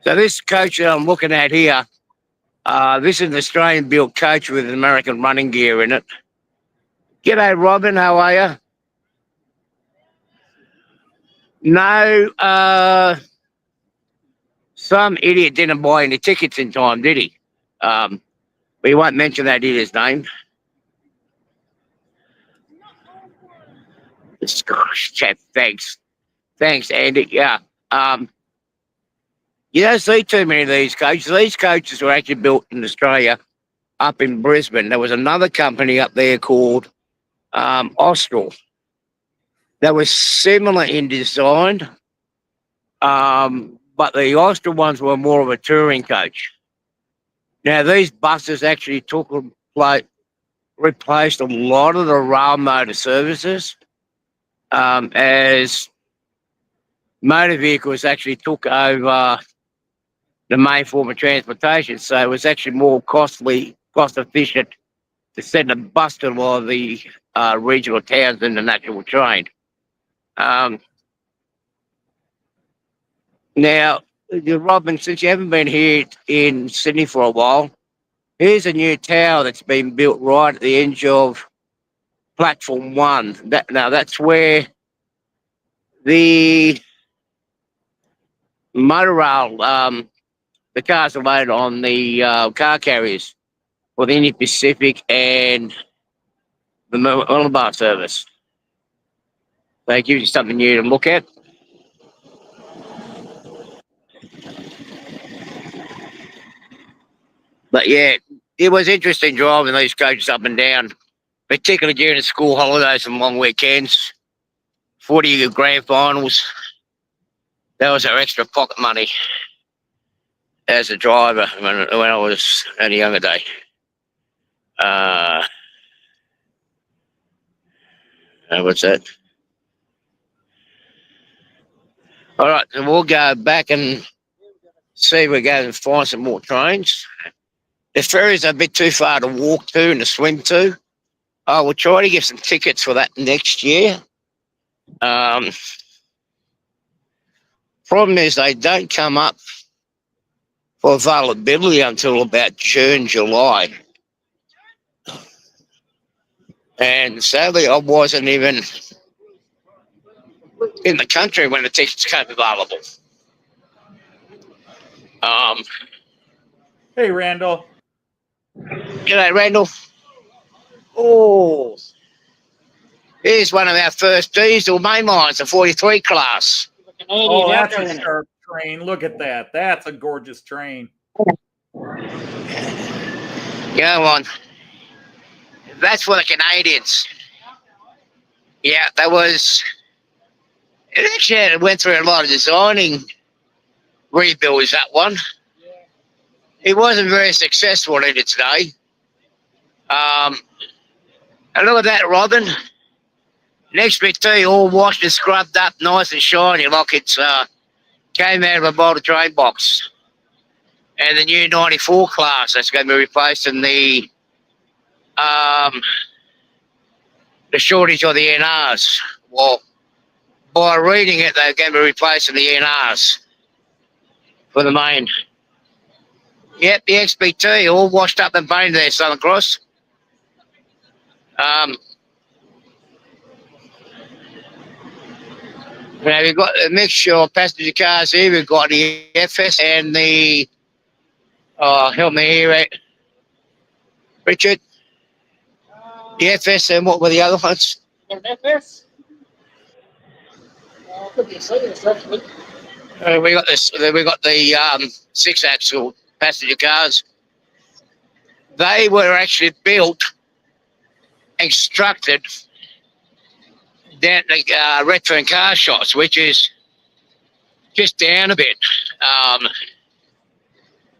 So this coach that I'm looking at here, this is an Australian-built coach with American running gear in it. G'day, Robin. How are you? No, some idiot didn't buy any tickets in time, did he? We won't mention that idiot's name. Gosh, chap, thanks, Andy. Yeah, you don't see too many of these coaches. These coaches were actually built in Australia, up in Brisbane. There was another company up there called Austral. that was similar in design, but the Oyster ones were more of a touring coach. Now, these buses actually replaced a lot of the rail motor services, as motor vehicles actually took over the main form of transportation. So it was actually more cost efficient to send a bus to a lot of the regional towns than an actual train. Now, Robin, since you haven't been here in Sydney for a while, here's a new tower that's been built right at the edge of Platform 1. That's where the monorail, the cars are loaded on the car carriers for the Indian Pacific and the Malabar service. So it gives you something new to look at. But yeah, it was interesting driving these coaches up and down, particularly during the school holidays and long weekends, 40 grand finals. That was our extra pocket money as a driver when I was at a younger day. What's that? All right, so we'll go back and see if we go and find some more trains. The ferries are a bit too far to walk to and to swim to. I will try to get some tickets for that next year. Problem is they don't come up for availability until about June, July. And sadly, I wasn't even in the country when the tickets came available. Hey, Randall. G'day, Randall. Oh, here's one of our first diesel mainlines, the 43 class. Oh, that's a sharp train. Look at that. That's a gorgeous train. Go on. That's for the Canadians. Yeah, that was... It actually went through a lot of designing rebuilds, that one. It wasn't very successful in its day. And look at that, Robin. Next bit too, all washed and scrubbed up, nice and shiny, like it's came out of a bottle train box. And the new 94 class that's going to be replacing the shortage of the NRs. Well, by reading it, they're going to be replacing the NRs for the main. Yep, the XBT, all washed up and painted there, Southern Cross. Now we've got a mixture of passenger cars here. We've got the FS and the, help me here, Richard. The FS and what were the other ones? An FS? We got this. We got the 6-axle passenger cars. They were actually built and constructed down at Redfern car shops, which is just down a bit.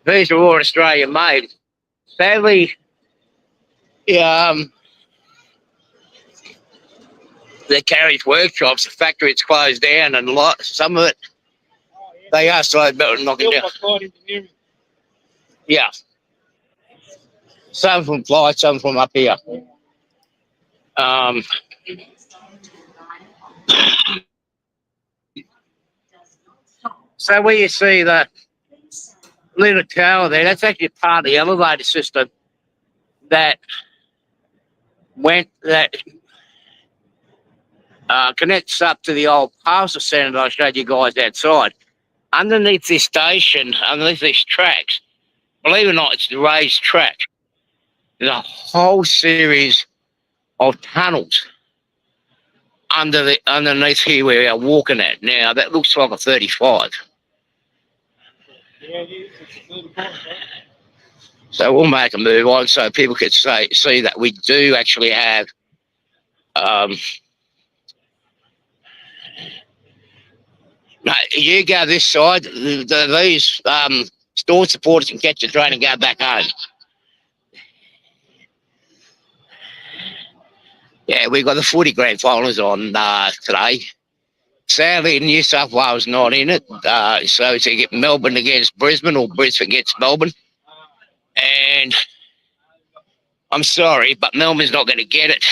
These are all Australian made. Sadly, the carriage workshops, the factory, it's closed down, and some of it they are slow built and knocking down. Yeah. Some from Flight, some from up here. So where you see the little tower there, that's actually part of the elevator system that connects up to the old parcel centre that I showed you guys outside. Underneath this station, underneath these tracks, believe it or not, it's the raised track. There's a whole series of tunnels underneath here where we are walking at. Now, that looks like a 35. So we'll make a move on so people can see that we do actually have No, you go this side. These store supporters can catch the train and go back home. Yeah, we got the footy grand finals on today. Sadly, New South Wales not in it, so it's get Melbourne against Brisbane or Brisbane against Melbourne. And I'm sorry, but Melbourne's not going to get it.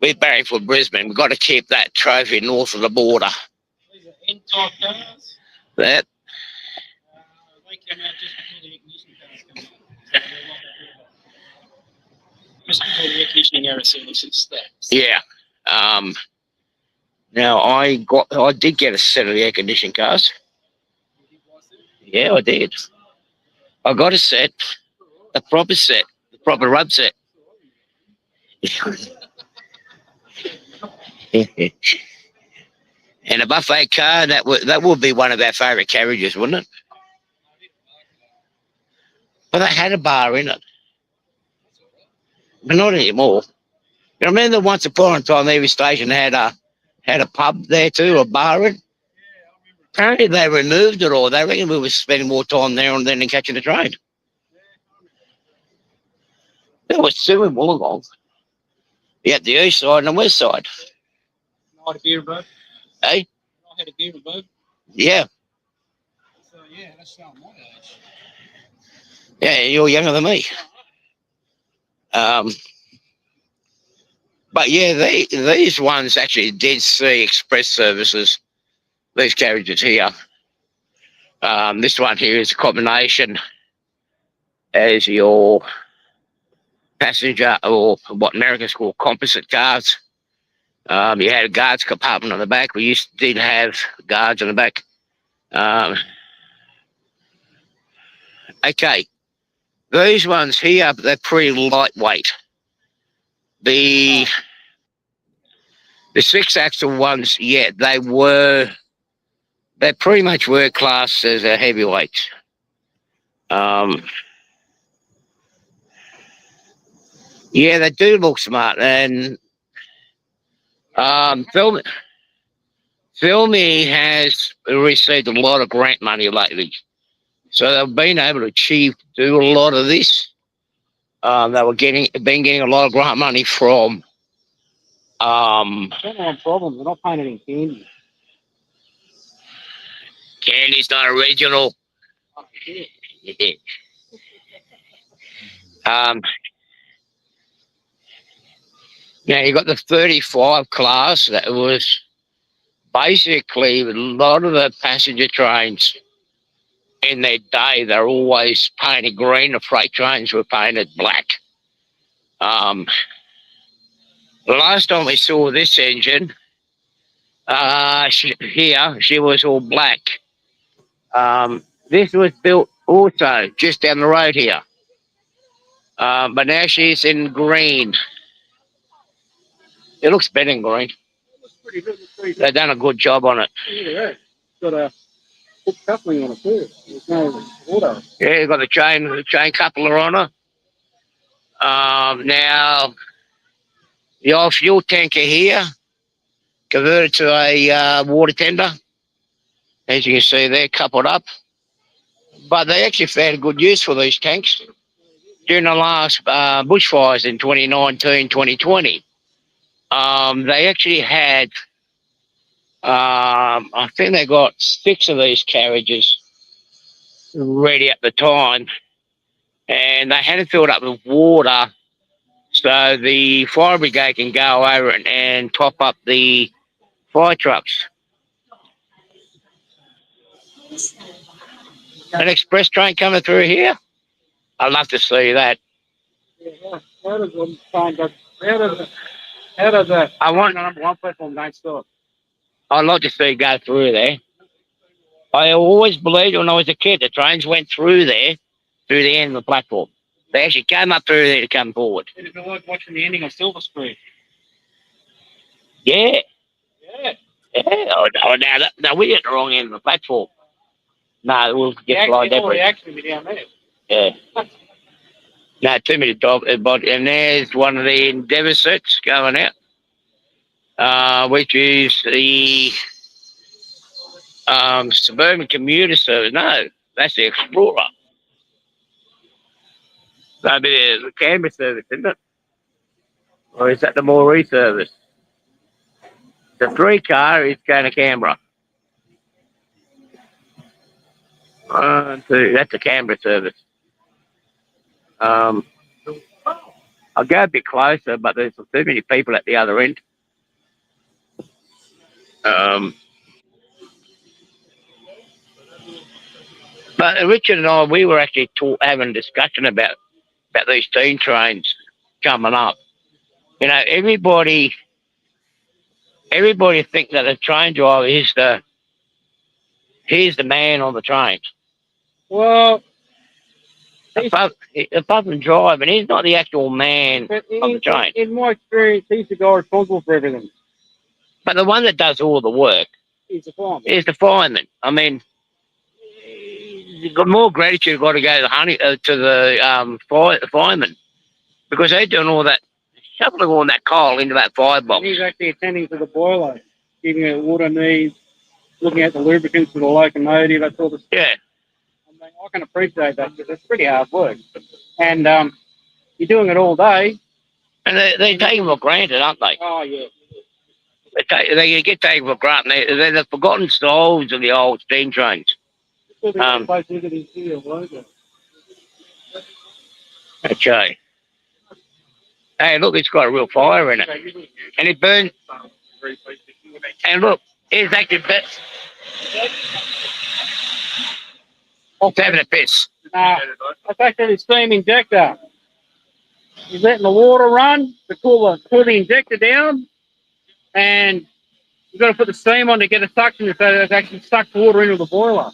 We're barring for Brisbane. We've got to keep that trophy north of the border. These are N-type cars. That They come out just before the air conditioning cars come out. Just before the air conditioning air services. yeah. Now I did get a set of the air conditioning cars. Yeah, I did. I got a set, a proper rub set. And a buffet car, that would be one of our favourite carriages, wouldn't it? But they had a bar in it. But not anymore. You remember once upon a time every station had a pub there too, a bar in? Apparently they removed it all. They reckon we were spending more time there and then than catching the train. There was two in Wollongong. You had the east side and the west side. I had a beer above. Hey? I had a beer above. Yeah. So yeah, that's showing my age. Yeah, you're younger than me. But yeah, these ones actually did see express services, these carriages here. This one here is a combination as your passenger, or what Americans call composite cars. You had a guards compartment on the back. We did have guards on the back. Okay, these ones here, they're pretty lightweight. The 6-axle ones, yeah, they pretty much were classed as a heavyweight. Yeah, they do look smart, and Filmy has received a lot of grant money lately, so they've been able to do a lot of this. They were getting a lot of grant money from. Don't problem. They're not painted in candy. Candy's not original. Oh, shit. Now you got the 35 class. That was basically a lot of the passenger trains in their day. They're always painted green. The freight trains were painted black. The last time we saw this engine, she was all black. This was built also just down the road here. But now she's in green. It looks better in green. Pretty good. They've done a good job on it. Yeah, it's got a hook coupling on it too. There's no auto. Yeah, you've got the chain coupler on her. Now, the old fuel tanker here, converted to a water tender. As you can see, they're coupled up. But they actually found good use for these tanks during the last bushfires in 2019, 2020. They actually had, I think they got 6 of these carriages ready at the time, and they had it filled up with water so the fire brigade can go over it and top up the fire trucks. An express train coming through here? I'd love to see that. Yeah, how does the train go? How does the number one platform don't stop? I'd like to see it go through there. I always believed when I was a kid the trains went through there, through the end of the platform. They actually came up through there to come forward. It'd be like watching the ending of Silver Screen. Yeah. Yeah. Yeah. Oh, no, we at the wrong end of the platform. No, we'll get like that. The action will be down there. Yeah. No, too many dogs. And there's one of the Endeavour sets going out, which is the Suburban Commuter Service. No, that's the Explorer. That'd be the Canberra service, isn't it? Or is that the Moree service? The 3-car is going to Canberra. 1, 2, that's the Canberra service. I'll go a bit closer, but there's too many people at the other end. But Richard and I, we were actually having a discussion about these steam trains coming up. You know, everybody thinks that a train driver is he's the man on the train. Well, Apart from driving, he's not the actual man on the train. in my experience, he's the guy responsible for everything. But the one that does all the work He's the fireman. is the fireman. I mean, you've got more gratitude got to go to the fireman, because they're doing all that, shoveling all that coal into that firebox. He's actually attending to the boiler, giving it water needs, looking at the lubricants for the locomotive, that sort of stuff. Yeah. I mean, I can appreciate that because it's pretty hard work. And you're doing it all day. And they take them for granted, aren't they? Oh, yeah. They get taken for granted. They're the forgotten souls of the old steam trains. Okay. Hey, look, it's got a real fire in it. And it burns. And look, it's actually best. It's having a piss. That's actually the steam injector. He's letting the water run to cool the injector down, and you've got to put the steam on to get a suction so that it actually sucks water into the boiler.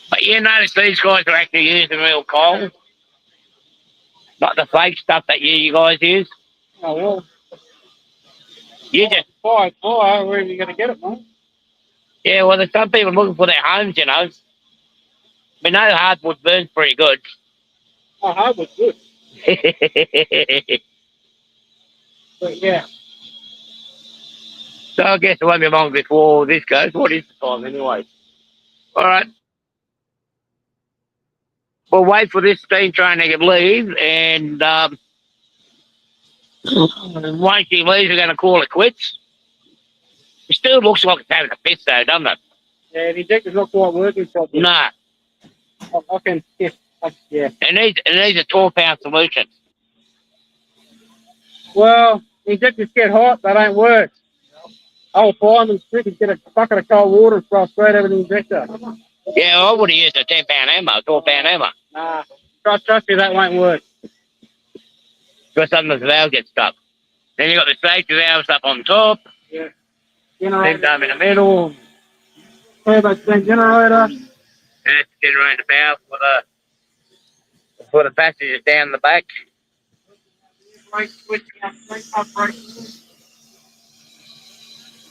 But you notice these guys are actually using real coal, not the fake stuff that you guys use. Oh, well. You just Fire, where are you going to get it, mate? Yeah, well, there's some people looking for their homes, you know. We know hardwood burns pretty good. Oh, hardwood's good. But yeah. So I guess it won't be long before this goes. What is the time anyway? All right. We'll wait for this steam train to leave, and once she leaves, we're going to call it quits. It still looks like it's having a piss, though, doesn't it? Yeah, the injector's not quite working properly. No. I can, yeah. It needs a 12-pound solution. Well, the injectors get hot, they don't work. Old fireman's trick is get a bucket of cold water and throw straight over the injector. Yeah, I would have used a 10-pound hammer, 12-pound hammer. Nah, trust me, that won't work. Because sometimes the valve gets stuck. Then you got the safety valve up on top. Yeah. Then down in the middle. Turbo steam generator. And it's generating the valve for the passengers down the back.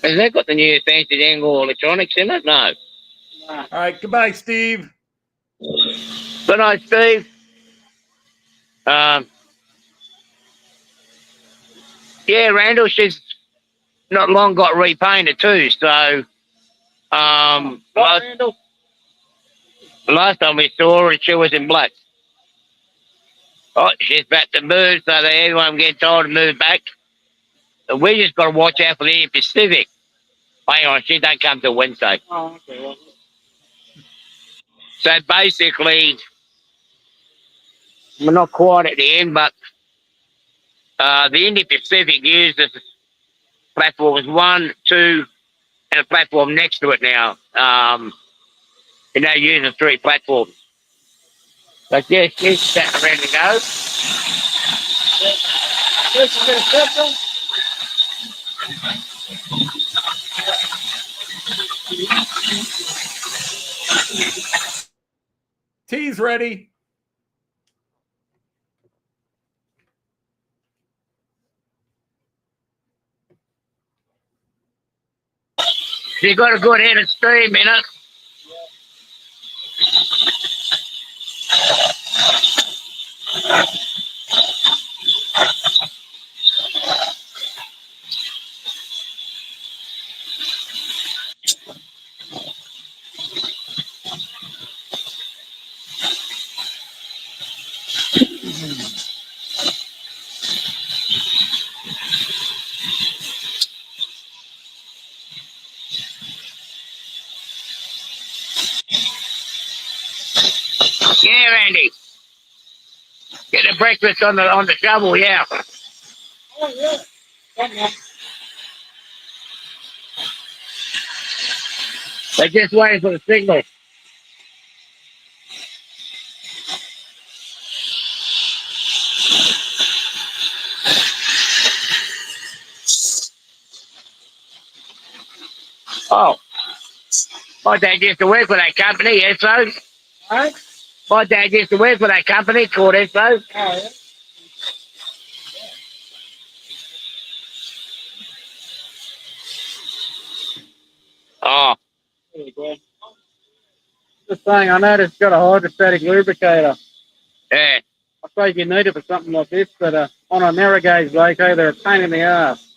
Has that got the new fancy angle electronics in it? No. All right, goodbye, Steve. Good night, Steve. Yeah, Randall, she's not long got repainted too, so last time we saw her, she was in black. Oh, she's about to move, so that everyone getting told to move back. And we just got to watch out for the Indian Pacific. Hang on, she don't come till Wednesday. Oh, okay. Well. So basically, we're not quite at the end, but the Indian Pacific uses platforms 1, 2, and a platform next to it now. They're now using 3 platforms. But yeah, she's starting ready to go. Tea's ready. She got a good head of steam in it. Yeah, Andy. Get the breakfast on the shovel, yeah. They're just waiting for the signal. Oh, my dad used to work for that company, Esso. Right? My dad used to work for that company called Esso. Oh, yeah. Oh, There you go. Just saying, I noticed it's got a hydrostatic lubricator. yeah. I suppose you need it for something like this, but on a narrow gauge loco, they're a pain in the ass.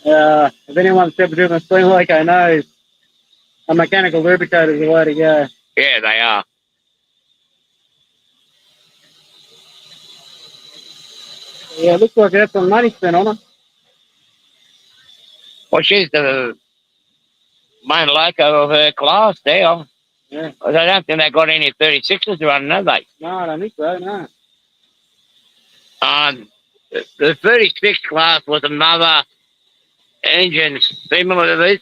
If anyone's ever driven a spring loco knows, a mechanical lubricator is the way to go. Yeah, they are. Yeah, it looks like that's some money spent on it. Well, she's the main loco of her class there. Yeah. I don't think they got any 36s running, have they? No, I don't think so, no. The 36 class was another engine similar to this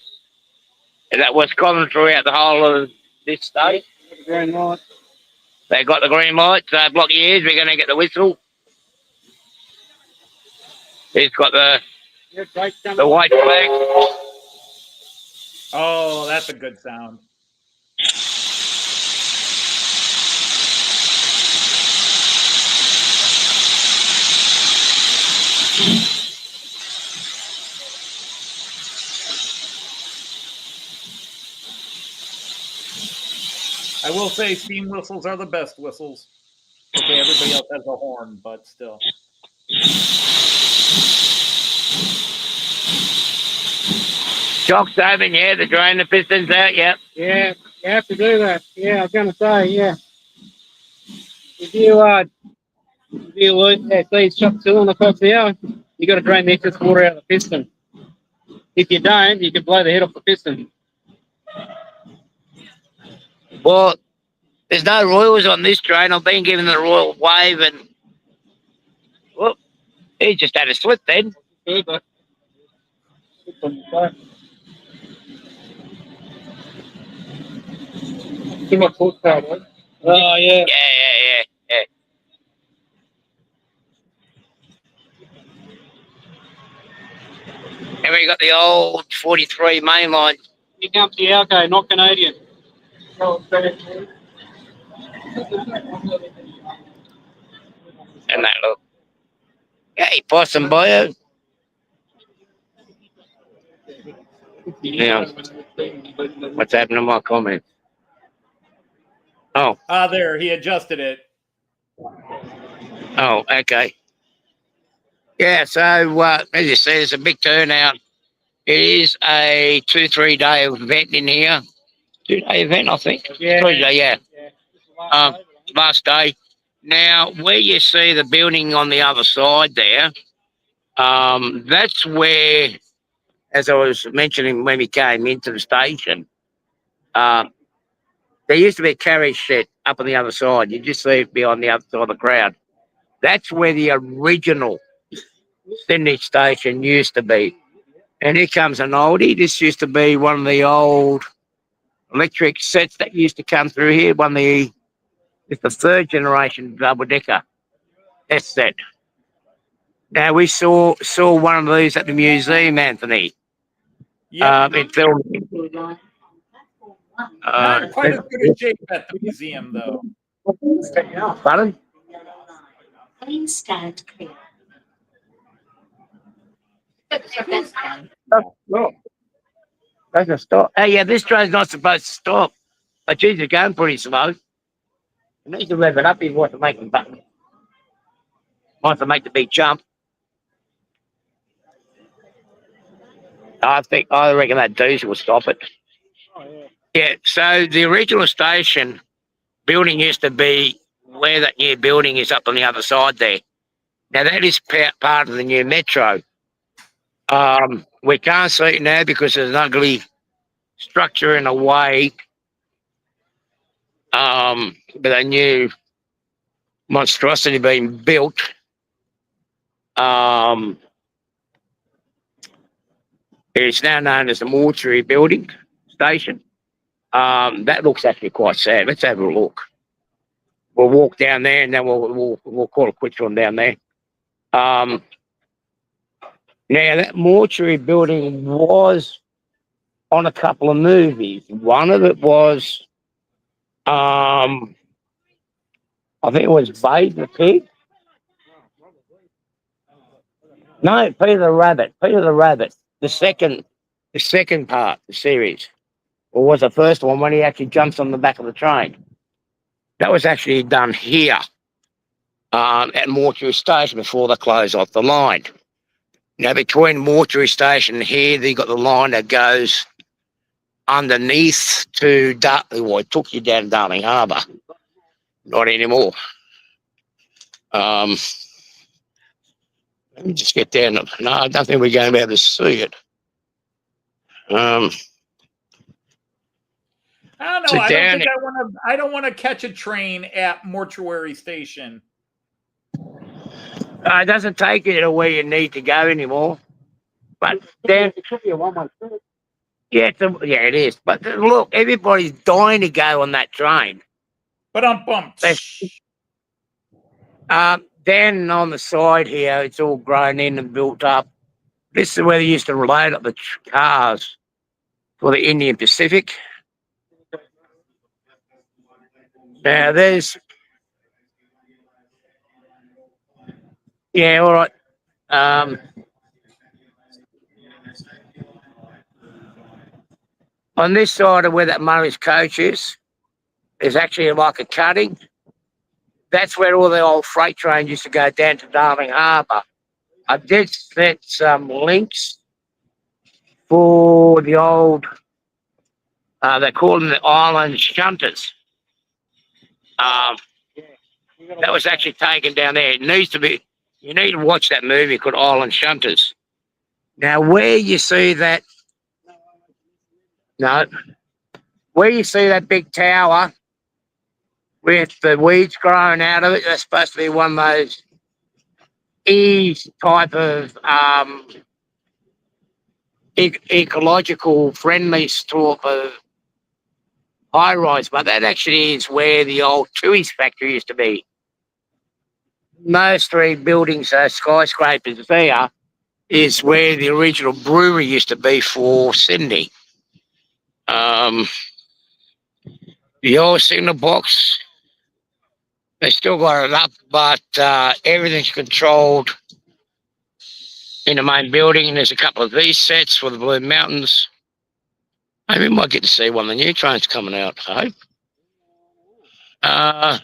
that was common throughout the whole of this state. Green light. They got the green light, so block your ears, we're going to get the whistle. He's got the white flag. Oh, that's a good sound. I will say steam whistles are the best whistles. Okay, everybody else has a horn, but still. Shock's open, yeah, they're drying the pistons out, yeah. Yeah, you have to do that. Yeah, I was going to say, yeah. If you see shock two on the top there, you got to drain the excess water out of the piston. If you don't, you can blow the head off the piston. Well, there's no royals on this train. I've been given the royal wave and, well, he just had a slip then. Good, but too much horsepower, right? Oh, yeah. Yeah. And we got the old 43 mainline. Here comes the Alco, not Canadian. And that look. Hey, possum boy. Yeah. What's happening to my comments? Oh. There, he adjusted it. Oh, okay. Yeah, so as you see, there's a big turnout. It is a 2-3 day event in here. 2-day event, I think. Yeah. 3 day, yeah. Last day. Now, where you see the building on the other side there, that's where, as I was mentioning when we came into the station, there used to be a carriage shed up on the other side. You just see it beyond the other side of the crowd. That's where the original Sydney station used to be. And here comes an oldie. This used to be one of the old electric sets that used to come through here. It's the third generation double decker S set. Now we saw one of these at the museum, Anthony. Yeah, It filmed. not quite as good a shape at the museum, though. Pardon? Please stand clear. No. Doesn't stop. Hey, yeah, this train's not supposed to stop. But geez, it's going pretty slow. It needs to rev it up if you want to make the wants to make the big jump. I reckon that diesel will stop it. Oh, yeah. Yeah, so the original station building used to be where that new building is up on the other side there. Now that is part of the new metro. We can't see it now because there's an ugly structure in a way with a new monstrosity being built. It's now known as the mortuary building station. That looks actually quite sad. Let's have a look. We'll walk down there and then we'll call it quits on down there. Now that mortuary building was on a couple of movies. One of it was, I think it was Babe the Pig. No, Peter the Rabbit. Peter the Rabbit. The second part, the series, or was the first one when he actually jumps on the back of the train. That was actually done here at Mortuary Station before they closed off the line. Now, between Mortuary Station and here, they got the line that goes underneath to well, it took you down to Darling Harbour. Not anymore. Let me just get down. No, I don't think we're going to be able to see it. I don't know. So I don't down think I don't want to catch a train at Mortuary Station. it doesn't take you to where you need to go anymore. But then It should be a one-way street. yeah, yeah, it is. But look, everybody's dying to go on that train. But I'm bumped. Then on the side here, it's all grown in and built up. This is where they used to load up the cars for the Indian Pacific. Now there's, yeah, all right. On this side of where that Murray's coach is, there's actually like a cutting. That's where all the old freight trains used to go down to Darling Harbour. I did set some links for the old, they call them the island shunters. That was actually taken down there. It needs to be, you need to watch that movie called Island Shunters. Now, where you see that, no, where you see that big tower with the weeds growing out of it, that's supposed to be one of those type of ecological friendly sort of high rise, but that actually is where the old Tui's factory used to be. Those three buildings, skyscrapers there, is where the original brewery used to be for Sydney. The old signal box, they still got it up, but everything's controlled in the main building. And there's a couple of these sets for the Blue Mountains. Maybe we might get to see one of the new trains coming out, I hope.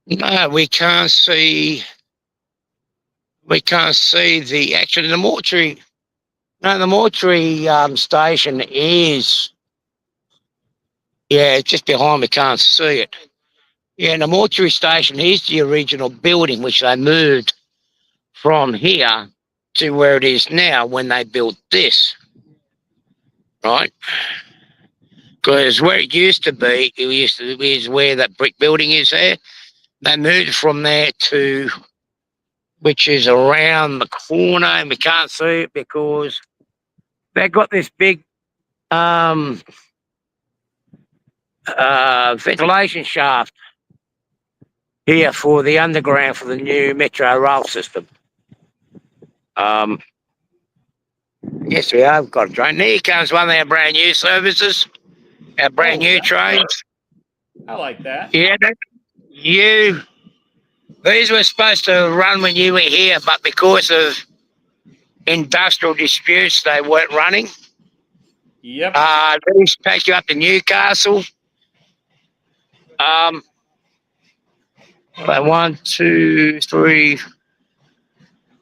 No, we can't see the mortuary. No, the mortuary station is, yeah, it's just behind. We can't see it. Yeah, the mortuary station is the original building, which they moved from here to where it is now when they built this, right? Because where it used to be, is where that brick building is there. They moved from there to, which is around the corner, and we can't see it because they've got this big ventilation shaft here for the underground for the new metro rail system. Yes, we have got a train. Here comes one of our brand new services, our brand new trains. I like that. Yeah, these were supposed to run when you were here, but because of industrial disputes, they weren't running. Yep. These take you up to Newcastle. 1, 2, 3.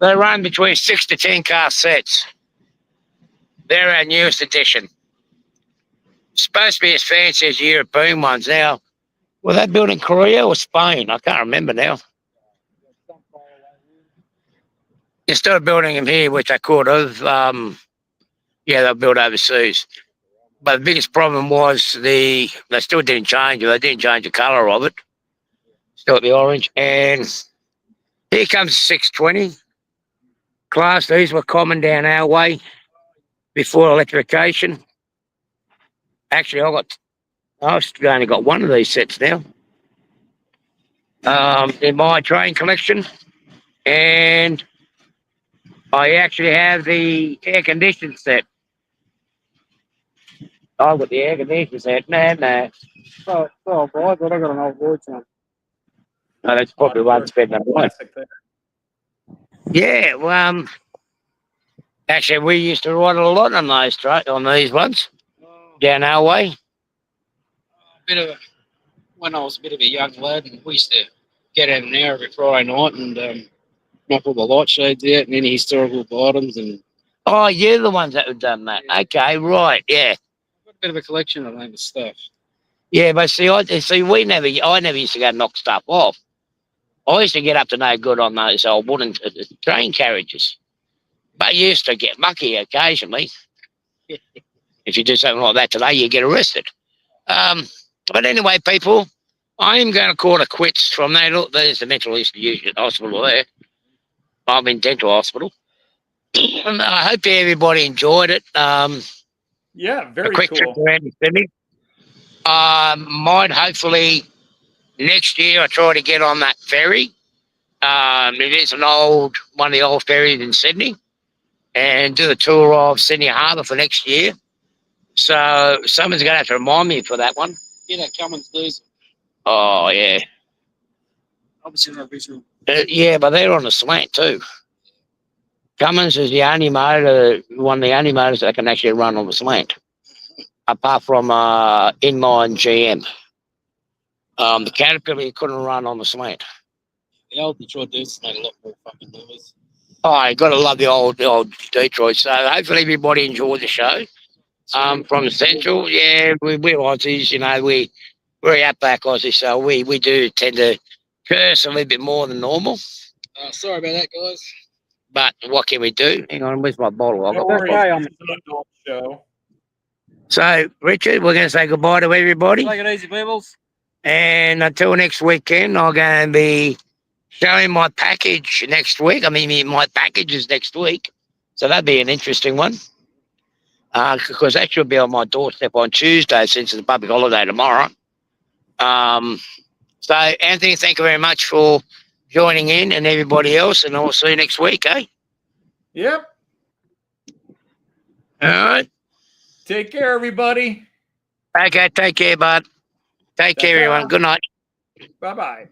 They run between 6 to 10 car sets. They're our newest edition. Supposed to be as fancy as European ones now. Well, they built in Korea or Spain? I can't remember now. Instead of building them here, which I could have, yeah, they're built overseas. But the biggest problem was they still didn't change it. They didn't change the colour of it. Still at the orange. And here comes 620. Class, these were common down our way before electrification. Actually, I've only got one of these sets now in my train collection. And I actually have the air conditioned set. I've got the air conditioned set. No. So boy, but I got an old Void one. No, that's probably one spent on one. Classic there. Yeah, well, actually, we used to ride a lot on these ones down our way. When I was a bit of a young lad, and we used to get out an hour every Friday night and knock all the light shades out and any historical items. And Oh, you're the ones that have done that. Okay, right, yeah. I've got a bit of a collection of that stuff. Yeah, but see, I never used to go knock stuff off. I used to get up to no good on those old wooden train carriages. But you used to get mucky occasionally. If you do something like that today, you get arrested. But anyway, people, I am going to call it quits from there. Look, there's the mental institution hospital there. I'm in dental hospital. And I hope everybody enjoyed it. Yeah, A very quick trip cool. around Sydney. Might hopefully next year I try to get on that ferry. It is one of the old ferries in Sydney, and do the tour of Sydney Harbour for next year. So someone's going to have to remind me for that one. Yeah, Cummins Diesel. Oh, yeah. Obviously not visual. Yeah, but they're on the slant too. Cummins is the only motor, one of the only motors that can actually run on the slant, apart from inline GM. The Caterpillar couldn't run on the slant. The old Detroit Diesel made a lot more fucking noise. Oh, you got to love the old Detroit. So hopefully everybody enjoyed the show. From Central, yeah, we're Aussies, you know, we're outback Aussies, so we do tend to curse a little bit more than normal. Sorry about that, guys. But what can we do? Hang on, where's my bottle? I've No got worries. okay, This is an adult show. So, Richard, we're going to say goodbye to everybody. Take it easy, peoples. And until next weekend, I'm going to be showing my package next week. I mean, my package is next week. So that'd be an interesting one. Because that should be on my doorstep on Tuesday since it's a public holiday tomorrow. So, Anthony, thank you very much for joining in and everybody else. And I'll see you next week, eh? Yep. All right. Take care, everybody. Okay, take care, bud. Take care, everyone. Good night. Bye-bye.